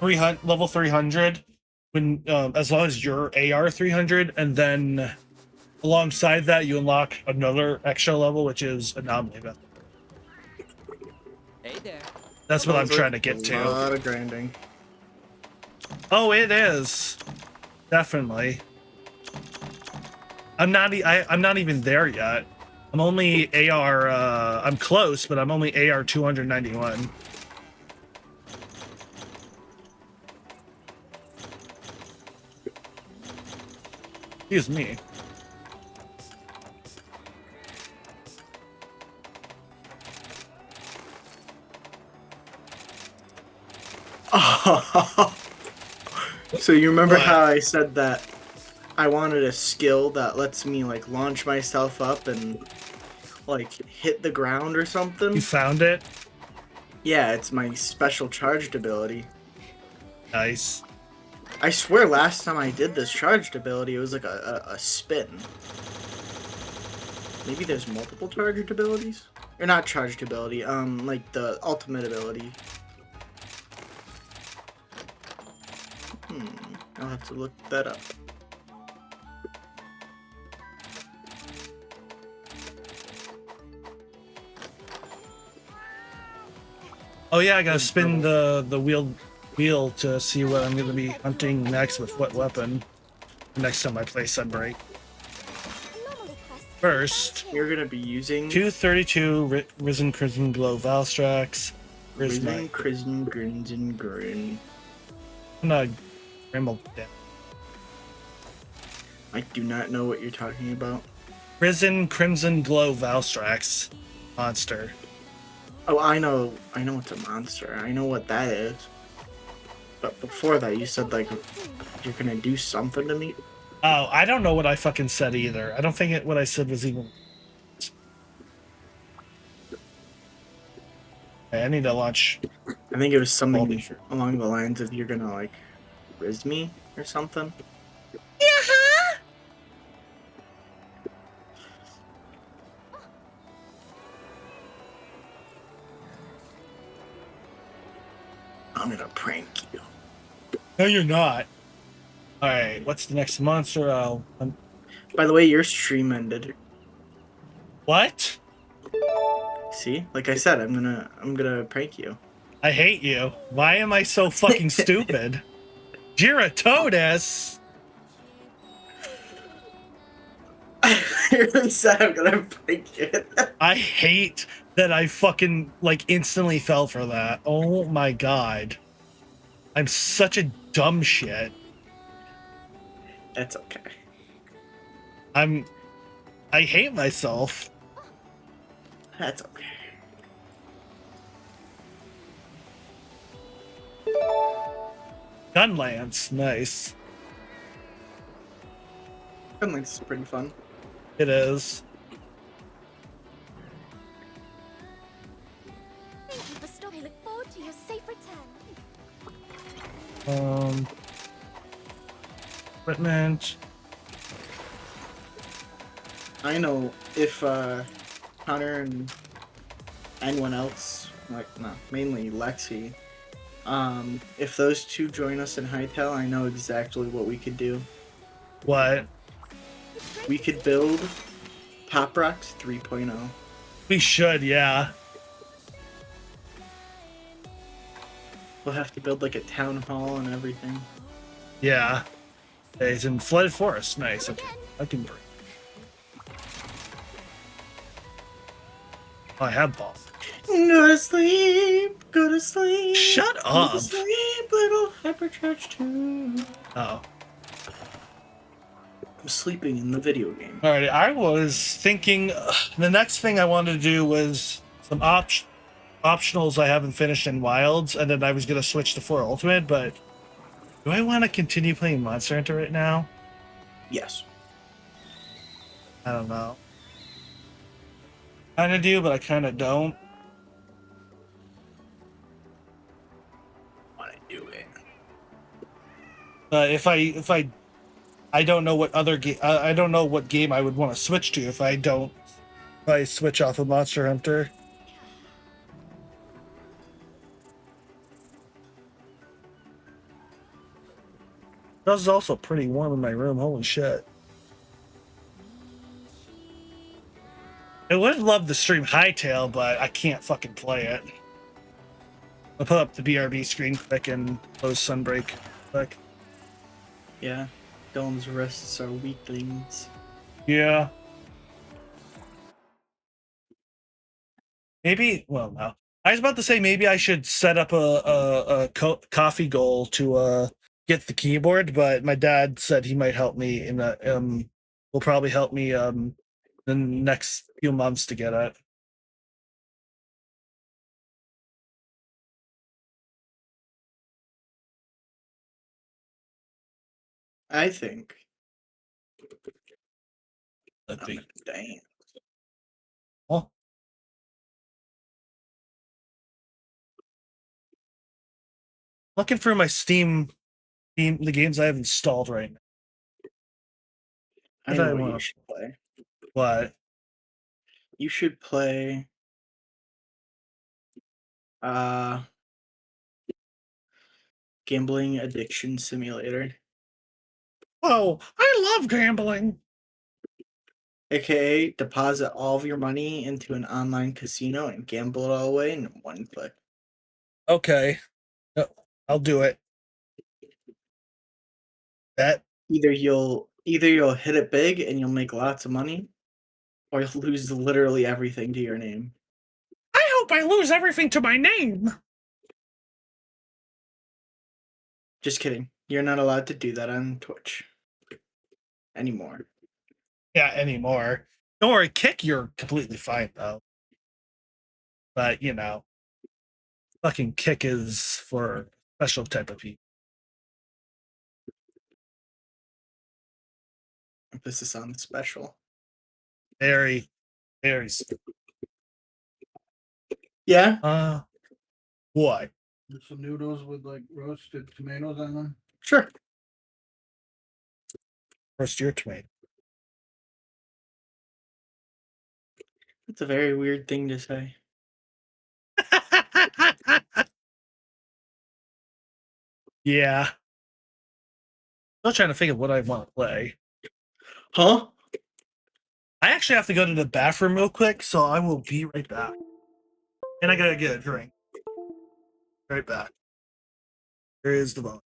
300 level 300 when as long as you're AR 300, and then alongside that you unlock another extra level, which is anomaly investigation. Hey there. That's what I'm Sounds trying to like get a to. lot of grinding. Oh, it is definitely. I'm not even there yet. I'm only AR. I'm close, but I'm only AR 291. Excuse me. So you remember What? how I said that I wanted a skill that lets me like launch myself up and like hit the ground or something? You found it? Yeah, it's my special charged ability. Nice. I swear last time I did this charged ability, it was like a spin. Maybe there's multiple charged abilities? Or not charged ability, like the ultimate ability. I'll have to look that up. Oh yeah, I gotta spin the wheel to see what I'm gonna be hunting next with what weapon. Next time I play Sunbreak. Anomaly quest. First, You're gonna be using 232 Risen Crimson Glow Valstrax. Where's Risen, my? Crimson, Grins, and Grin. I'm not ramble down. I do not know what you're talking about. Risen Crimson Glow Valstrax monster. Oh, I know it's a monster. I know what that is. But before that, you said like you're gonna do something to me. Oh, I don't know what I fucking said either. I don't think what I said was even. I need to launch. I think it was something Baldy for- along the lines of you're gonna like riz me or something. Yeah. I'm gonna prank you. No, you're not. All right, what's the next monster? By the way, your stream ended. What? See, like I said, I'm gonna prank you. I hate you. Why am I so fucking stupid? Giratodes. I really said I'm gonna prank you. I hate that I fucking like instantly fell for that. Oh my god. I'm such a dumb shit. That's okay. I hate myself. That's okay. Gunlance, nice. Gunlinks is pretty fun. It is. Thank you for stopping. I look forward to your safe return. Equipment. I know if Connor and anyone else, like mainly Lexi, if those two join us in Hytale, I know exactly what we could do. What? We could build Pop Rocks 3.0. We should, yeah. We'll have to build like a town hall and everything. Yeah. It's in flooded forest. Nice. Okay. I can breathe. Oh, I have balls. Go to sleep, go to sleep. Shut Go up. to sleep, little hypercharge 2. Oh. I'm sleeping in the video game. All right. I was thinking the next thing I wanted to do was some optionals I haven't finished in Wilds, and then I was gonna switch to 4 Ultimate. But do I want to continue playing Monster Hunter right now? Yes. I don't know. Kind of do, but I kind of don't. Want to do it. I don't know what other game. I don't know what game I would want to switch to if I switch off of Monster Hunter. It was also pretty warm in my room. Holy shit! I would love to stream Hytale, but I can't fucking play it. I'll put up the BRB screen quick and close Sunbreak quick. Yeah. Dylan's wrists are weaklings. Yeah. Maybe. Well, no. I was about to say maybe I should set up a coffee goal to get the keyboard, but my dad said he might help me in the will probably help me in the next few months to get it. I think. That'd be- Damn. Oh. Looking for my Steam, the games I have installed right now. I What do know I what want? you should play. What? You should play Gambling Addiction Simulator. Oh, I love gambling. AKA deposit all of your money into an online casino and gamble it all away in one click. Okay. I'll do it. That Either you'll hit it big and you'll make lots of money, or you'll lose literally everything to your name. I hope I lose everything to my name. Just kidding. You're not allowed to do that on Twitch anymore. Yeah, anymore. Don't worry, Kick, you're completely fine though. But you know, fucking Kick is for a special type of people. Emphasis on special. Very, very. Yeah. What? With some noodles with like roasted tomatoes on them. Sure. Roast your tomato. That's a very weird thing to say. Yeah. Still trying to think of what I want to play. Huh? I actually have to go to the bathroom real quick, so I will be right back. And I gotta get a drink. Right back. There is the bone.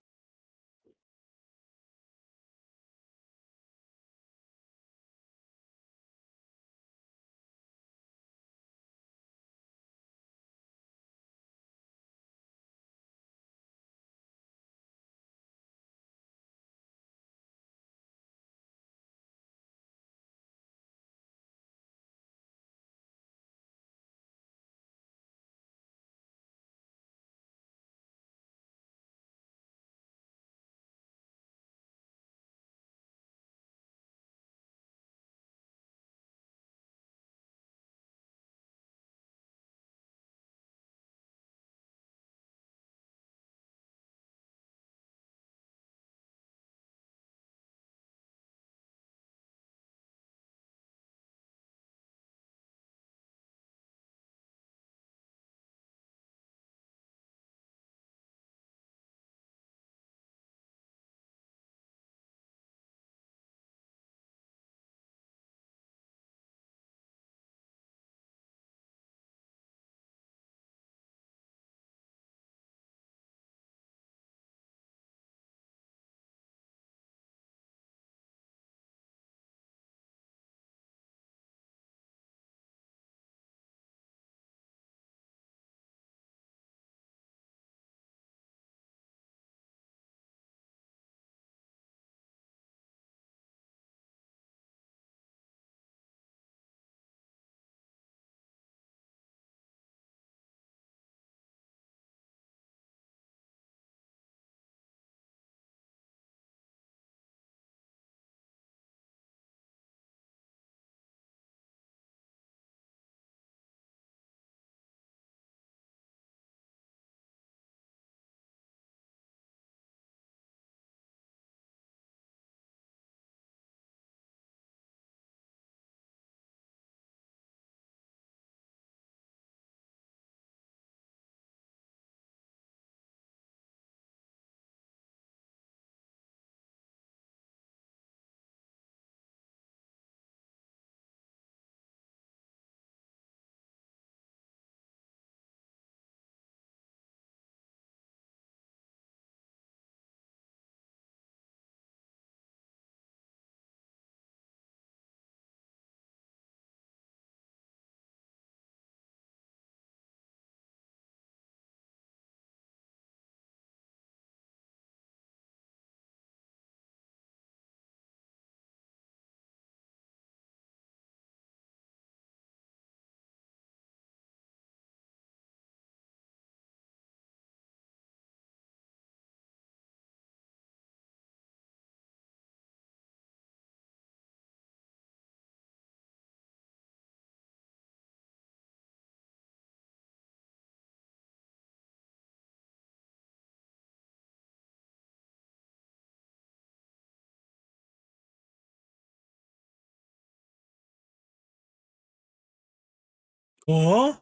Oh,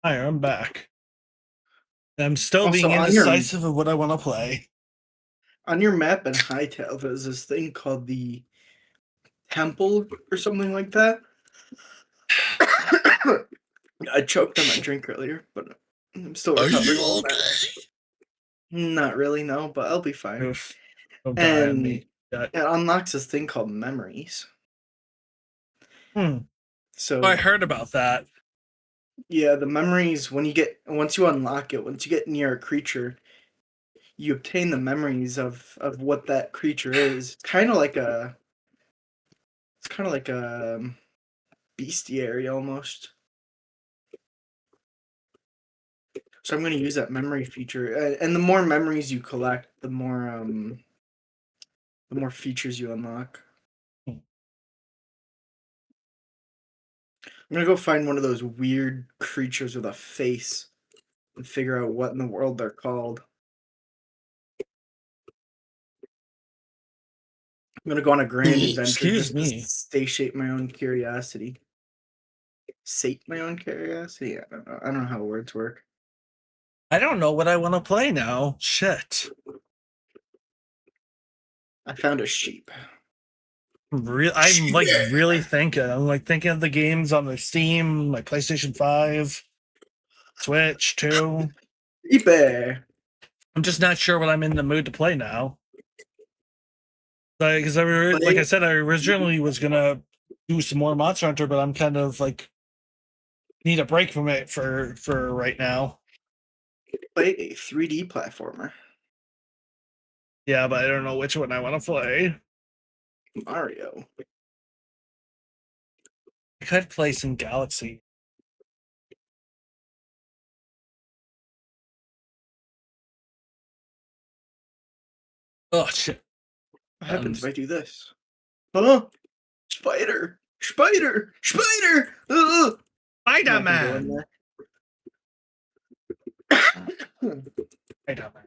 hi, I'm back. I'm still Also, being on your indecisive of what I want to play. map in Hytale, there's this thing called the Temple or something like that. I choked on my drink earlier, but I'm still recovering on that. Not really, no, but I'll be fine. Oof. Don't die on me. It unlocks this thing called memories. So I heard about that. yeah, the memories once you unlock it, once you get near a creature, you obtain the memories of what that creature is. It's kind of like a bestiary almost. So I'm going to use that memory feature, and the more memories you collect, the more features you unlock. I'm gonna go find one of those weird creatures with a face and figure out what in the world they're called. I'm gonna go on a grand adventure Excuse just me. to satiate my own curiosity. Sate my own curiosity? I don't know how words work. I don't know what I want to play now. Shit. I found a sheep. I'm like really thinking. I'm like thinking of the games on the Steam, my PlayStation 5, Switch 2. Sheepy. I'm just not sure what I'm in the mood to play now. Because like I Play, said, I originally was gonna do some more Monster Hunter, but I'm kind of like need a break from it for right now. play a 3D platformer. Yeah, but I don't know which one I want to play. Mario. I could play some Galaxy. Oh shit! What happens if I do this? Huh? Spider! Spider! Spider! Ugh! I'm not gonna go in Spider-Man. there. Spider-Man.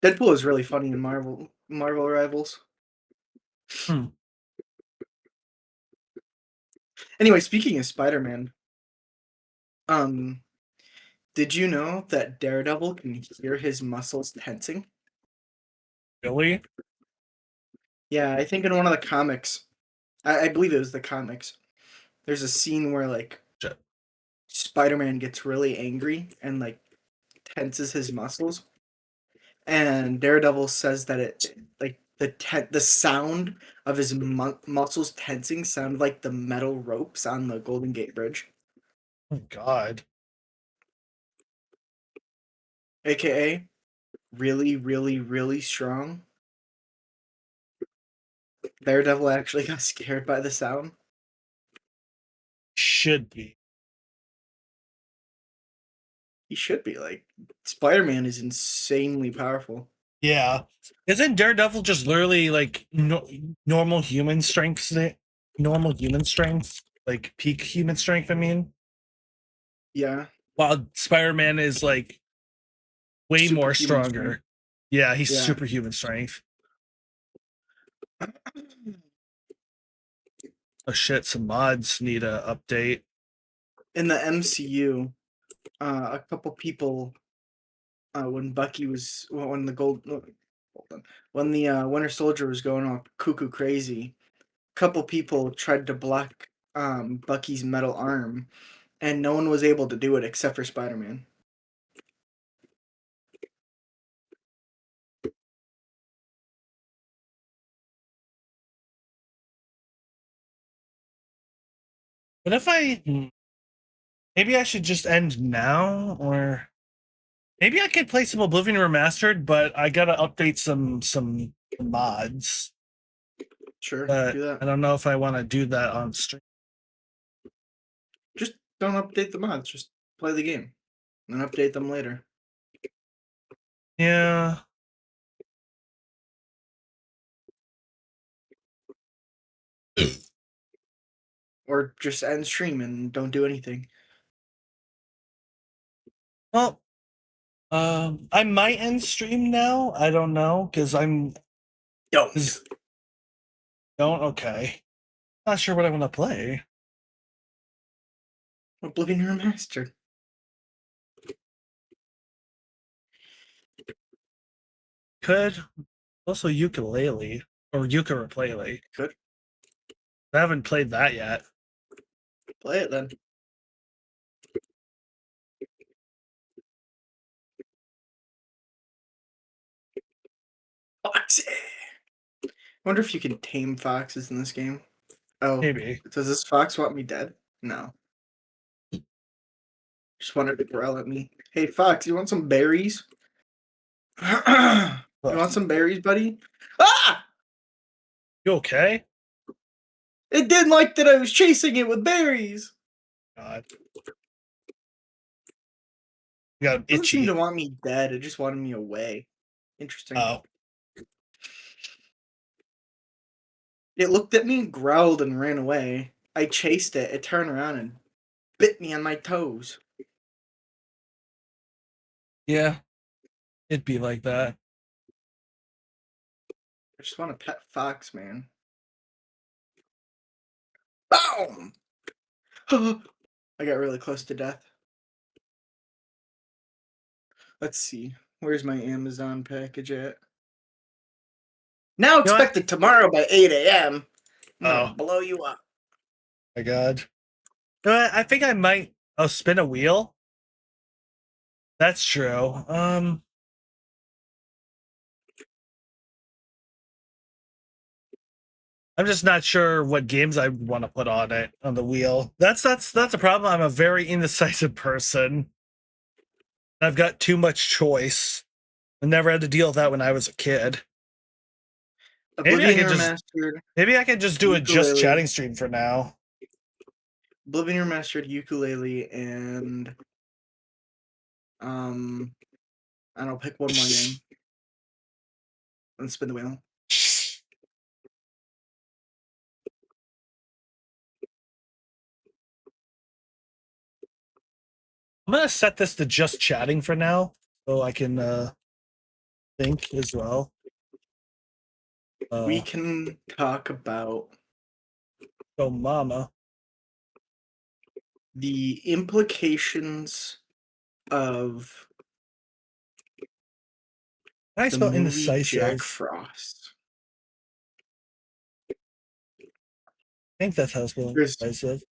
Deadpool is really funny in Marvel Rivals. Hmm. Anyway, speaking of Spider-Man, did you know that Daredevil can hear his muscles tensing? Really? Yeah, I think in one of the comics, I believe it was the comics, there's a scene where like Shit. Spider-Man gets really angry and like tenses his muscles, and Daredevil says that it like the sound of his muscles tensing sounded like the metal ropes on the Golden Gate Bridge, Oh God. aka really, really, really strong. Daredevil actually got scared by the sound. Should be. He should be like Spider-Man is insanely powerful. Yeah. Isn't Daredevil just literally like normal human strength? Normal human strength, like peak human strength. I mean, Yeah, while Spider-Man is like way more superhuman strength. stronger. Yeah, he's Yeah. superhuman strength. Oh shit! Some mods need a update. In the MCU, a couple people, when Bucky was when the when the Winter Soldier was going all cuckoo crazy, a couple people tried to block Bucky's metal arm, and no one was able to do it except for Spider-Man. What if maybe I should just end now, or maybe I could play some Oblivion Remastered, but I gotta update some mods. Sure, But do that. I don't know if I want to do that on stream. Just don't update the mods. Just play the game, and update them later. Yeah. Or just end stream and don't do anything. Well, I might end stream now. I don't know because Don't. 'cause- don't okay. Not sure what I want to play. Oblivion Remastered. Could also ukulele or ukulele. Good. I haven't played that yet. Play it then. Foxy. I wonder if you can tame foxes in this game. Oh, Maybe. does this fox want me dead? No. Just wanted to growl at me. Hey, fox, you want some berries? You want some berries, buddy? Ah! You okay? It didn't like that I was chasing it with berries. God. You got It doesn't seem itchy. to want me dead. It just wanted me away. Interesting. Oh. It looked at me, growled, and ran away. I chased it. It turned around and bit me on my toes. Yeah, it'd be like that. I just want a pet fox, man. Boom! I got really close to death. Let's see. Where's my Amazon package at? Now You know what? expected tomorrow by 8 a.m. I'm gonna Oh blow you up. my god. You know what? I think I might. I'll spin a wheel. That's true. I'm just not sure what games I want to put on it on the wheel. That's a problem. I'm a very indecisive person. I've got too much choice. I never had to deal with that when I was a kid. Maybe I Oblivion could just Remastered, maybe I could just do a just Ukulele. chatting stream for now. Oblivion Remastered, Ukulele, and and I'll pick one more game and spin the wheel. I'm gonna set this to just chatting for now, so I can think as well. We can talk about So mama. the implications of I the spell movie Jack indecisive. Frost. I think that's how I spell There's indecisive.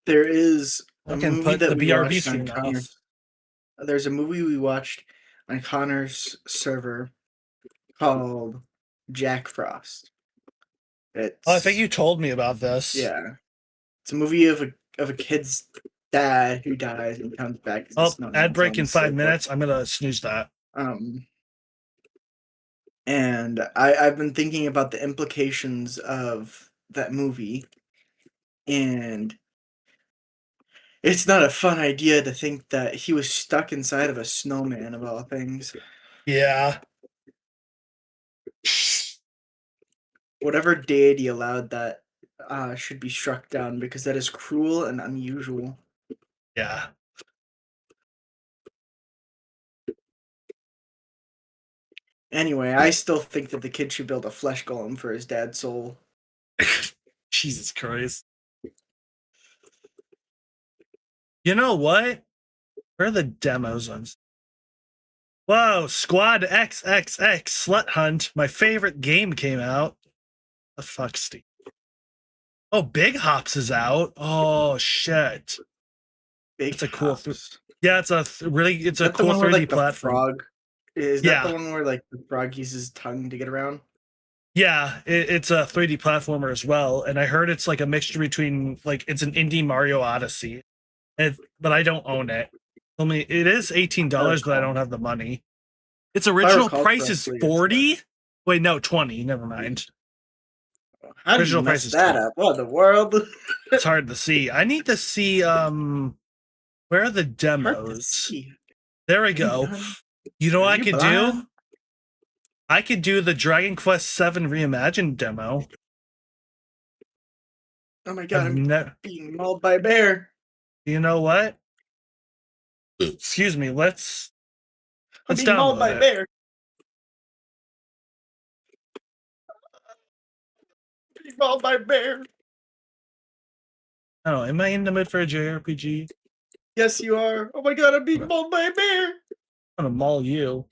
there is I a can movie put that the we BRB watched on stream off. Connor's. There's a movie we watched on Connor's server called Jack Frost. It's Oh, I think you told me about this. yeah. It's a movie of a kid's dad who dies and comes back as a Oh, snowman. ad break So in I'm so 5 minutes. I'm gonna snooze that. And I've been thinking about the implications of that movie, and it's not a fun idea to think that he was stuck inside of a snowman of all things. Yeah. Whatever deity allowed that should be struck down because that is cruel and unusual. Yeah. Anyway, I still think that the kid should build a flesh golem for his dad's soul. Jesus Christ. You know what? Where are the demos on? Whoa, Squad XXX Slut Hunt. My favorite game came out. The fuck, Steve? Oh, Big Hops is out. Oh shit. Big It's a cool. Hops. Yeah, it's a it's Is a that the cool one where 3D like the platform. frog? Is that the Yeah. one where like the frog uses his tongue to get around? Yeah, it's a 3D platformer as well, and I heard it's like a mixture between like it's an indie Mario Odyssey, but I don't own it. I mean, it is $18, but I don't have the money. Its original recall price is correctly, it's 40. Wait, no, 20. Never mind. How did Original you price mess is that 20. up? What in the world? It's hard to see. I need to see where are the Hard to demos? see. There we go. You know what Are I you could do? blind? I could do the Dragon Quest 7 Reimagined demo. Oh my god, I've I'm being mauled by a bear. You know what? Excuse me. Let's Being mauled by download a it. bear. Being mauled by a bear. Oh, am I in the mood for a JRPG? Yes, you are. Oh my god, I'm being mauled by a bear. I'm gonna maul you.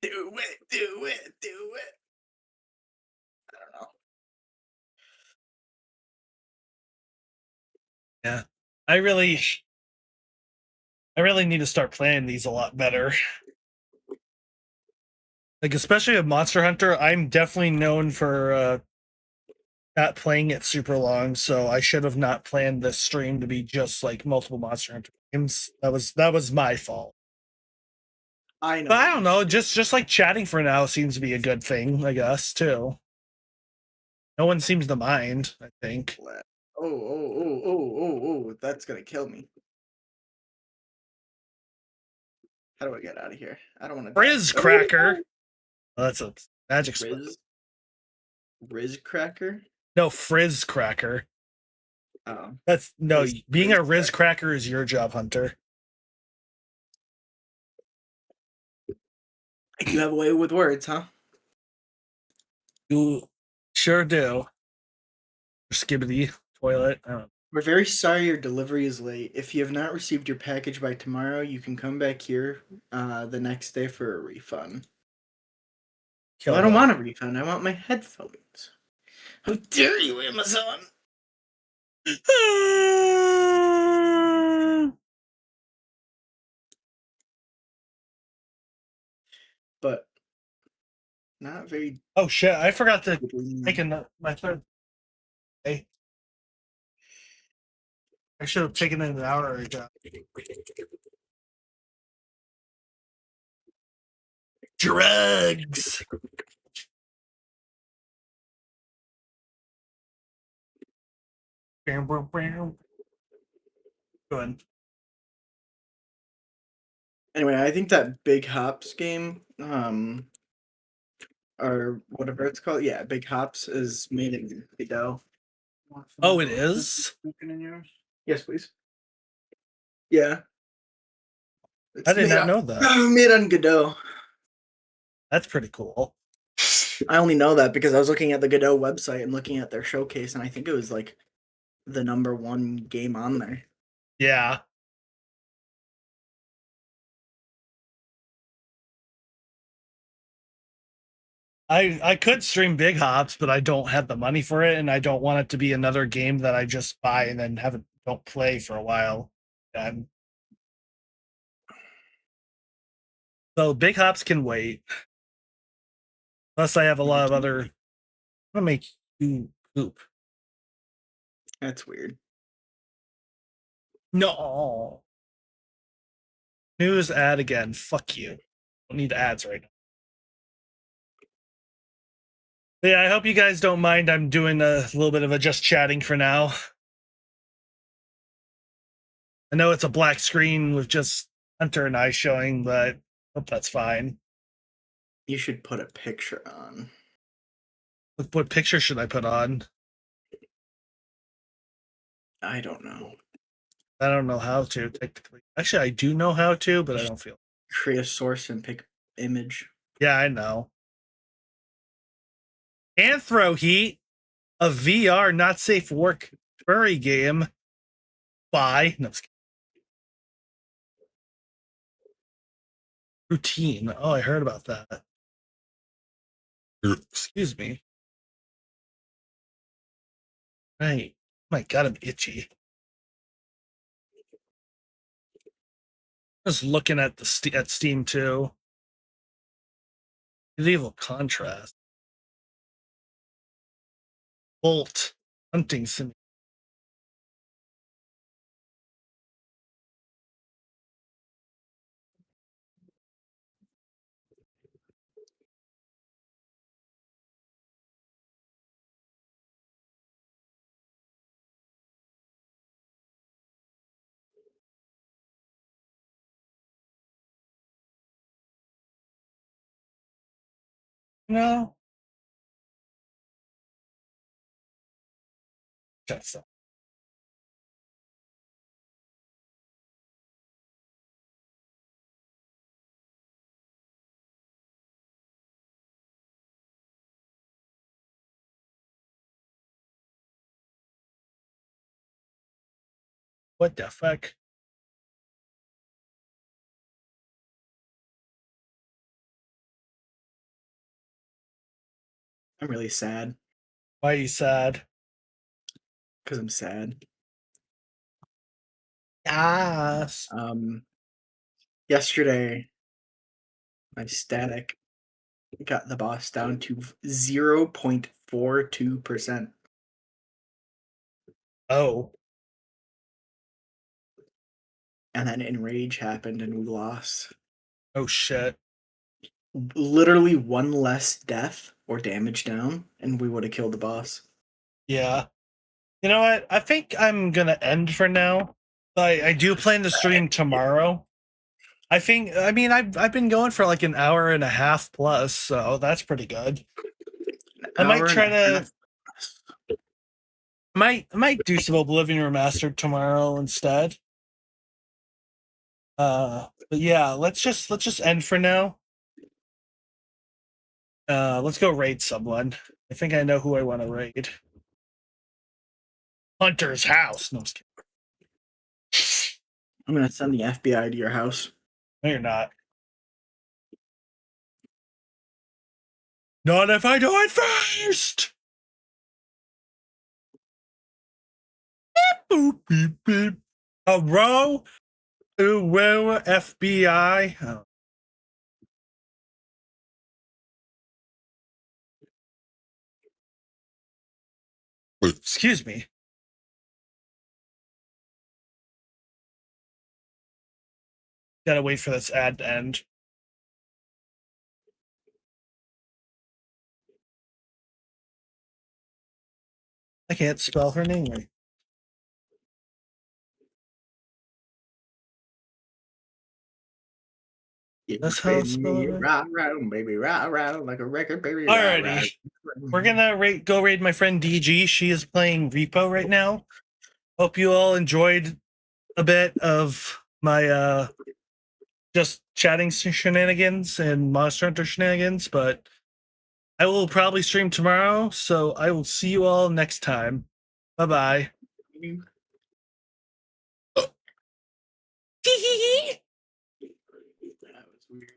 Do it, do it, do it. I don't know. Yeah. I really need to start playing these a lot better. Like, especially with Monster Hunter, I'm definitely known for not playing it super long, so I should have not planned this stream to be just like multiple Monster Hunter games. That was my fault. I know. But I don't know, just like chatting for now seems to be a good thing, I guess, too. No one seems to mind, I think. Oh, that's gonna kill me. How do I get out of here? I don't want to. Frizz Cracker. Oh, that's a magic spell. Riz Cracker. No, frizz cracker. Oh, No, Frizz- being a Frizz Riz cracker is your job, Hunter. you have a way with words, huh? You sure do. Skibbity toilet. I don't know. We're very sorry your delivery is late. If you have not received your package by tomorrow, you can come back here the next day for a refund. Kill Well, I don't them. want a refund. I want my headphones. How dare you, Amazon? But not very. Oh shit! I forgot to deeply. take my third. Hey, I should have taken it an hour ago. Drugs. Bam, bam, bam. Good. Anyway, I think that Big Hops game, or whatever it's called, yeah, Big Hops is made in Godot. Want some Oh, it roasted is? chicken in yours? Yes, please. Yeah. I It's did made not on, know that. made on Godot. That's pretty cool. I only know that because I was looking at the Godot website and looking at their showcase, and I think it was like the #1 game on there. Yeah. I could stream Big Hops, but I don't have the money for it, and I don't want it to be another game that I just buy and then don't play for a while. So Big Hops can wait. Plus, I have a lot of other. I'm gonna make you poop. That's weird. No. News ad again. Fuck you. Don't need ads right now. But yeah, I hope you guys don't mind. I'm doing a little bit of a just chatting for now. I know it's a black screen with just Hunter and I showing, but I hope that's fine. You should put a picture on. What picture should I put on? I don't know. I don't know how to technically. Actually, I do know how to, but I don't feel. Create a source and pick image. Yeah, I know. Anthro Heat, a VR not safe work furry game. Bye. No, routine. Oh, I heard about that. Excuse me. Right. My God, I'm itchy. Just looking at at Steam too. Medieval contrast. Bolt hunting sim. No. That's what the fuck? I'm really sad Why are you sad? because I'm sad. Yes. Yesterday, my static got the boss down to 0.42%. Oh. And then Enrage happened and we lost. Oh shit. Literally one less death or damage down, and we would have killed the boss. Yeah. You know what? I think I'm gonna end for now. I do plan to stream tomorrow. I mean I've been going for like an hour and a half plus, so that's pretty good. I might try to I might do some Oblivion Remastered tomorrow instead. But yeah, let's just end for now. Let's go raid someone. I think I know who I want to raid. Hunter's house. No, I'm just kidding. I'm gonna send the FBI to your house. No, you're not. Not if I do it first. Boop, beep, beep. Hello, where FBI? Oh. Excuse me. Gotta wait for this ad to end. I can't spell her name right. That's how it's spelled, right? Right around, baby, right around like a record, baby. Right, Alrighty. right. We're gonna go raid my friend DG. She is playing Repo right now. Hope you all enjoyed a bit of my just chatting shenanigans and Monster Hunter shenanigans, but I will probably stream tomorrow, so I will see you all next time. Bye-bye. That was weird.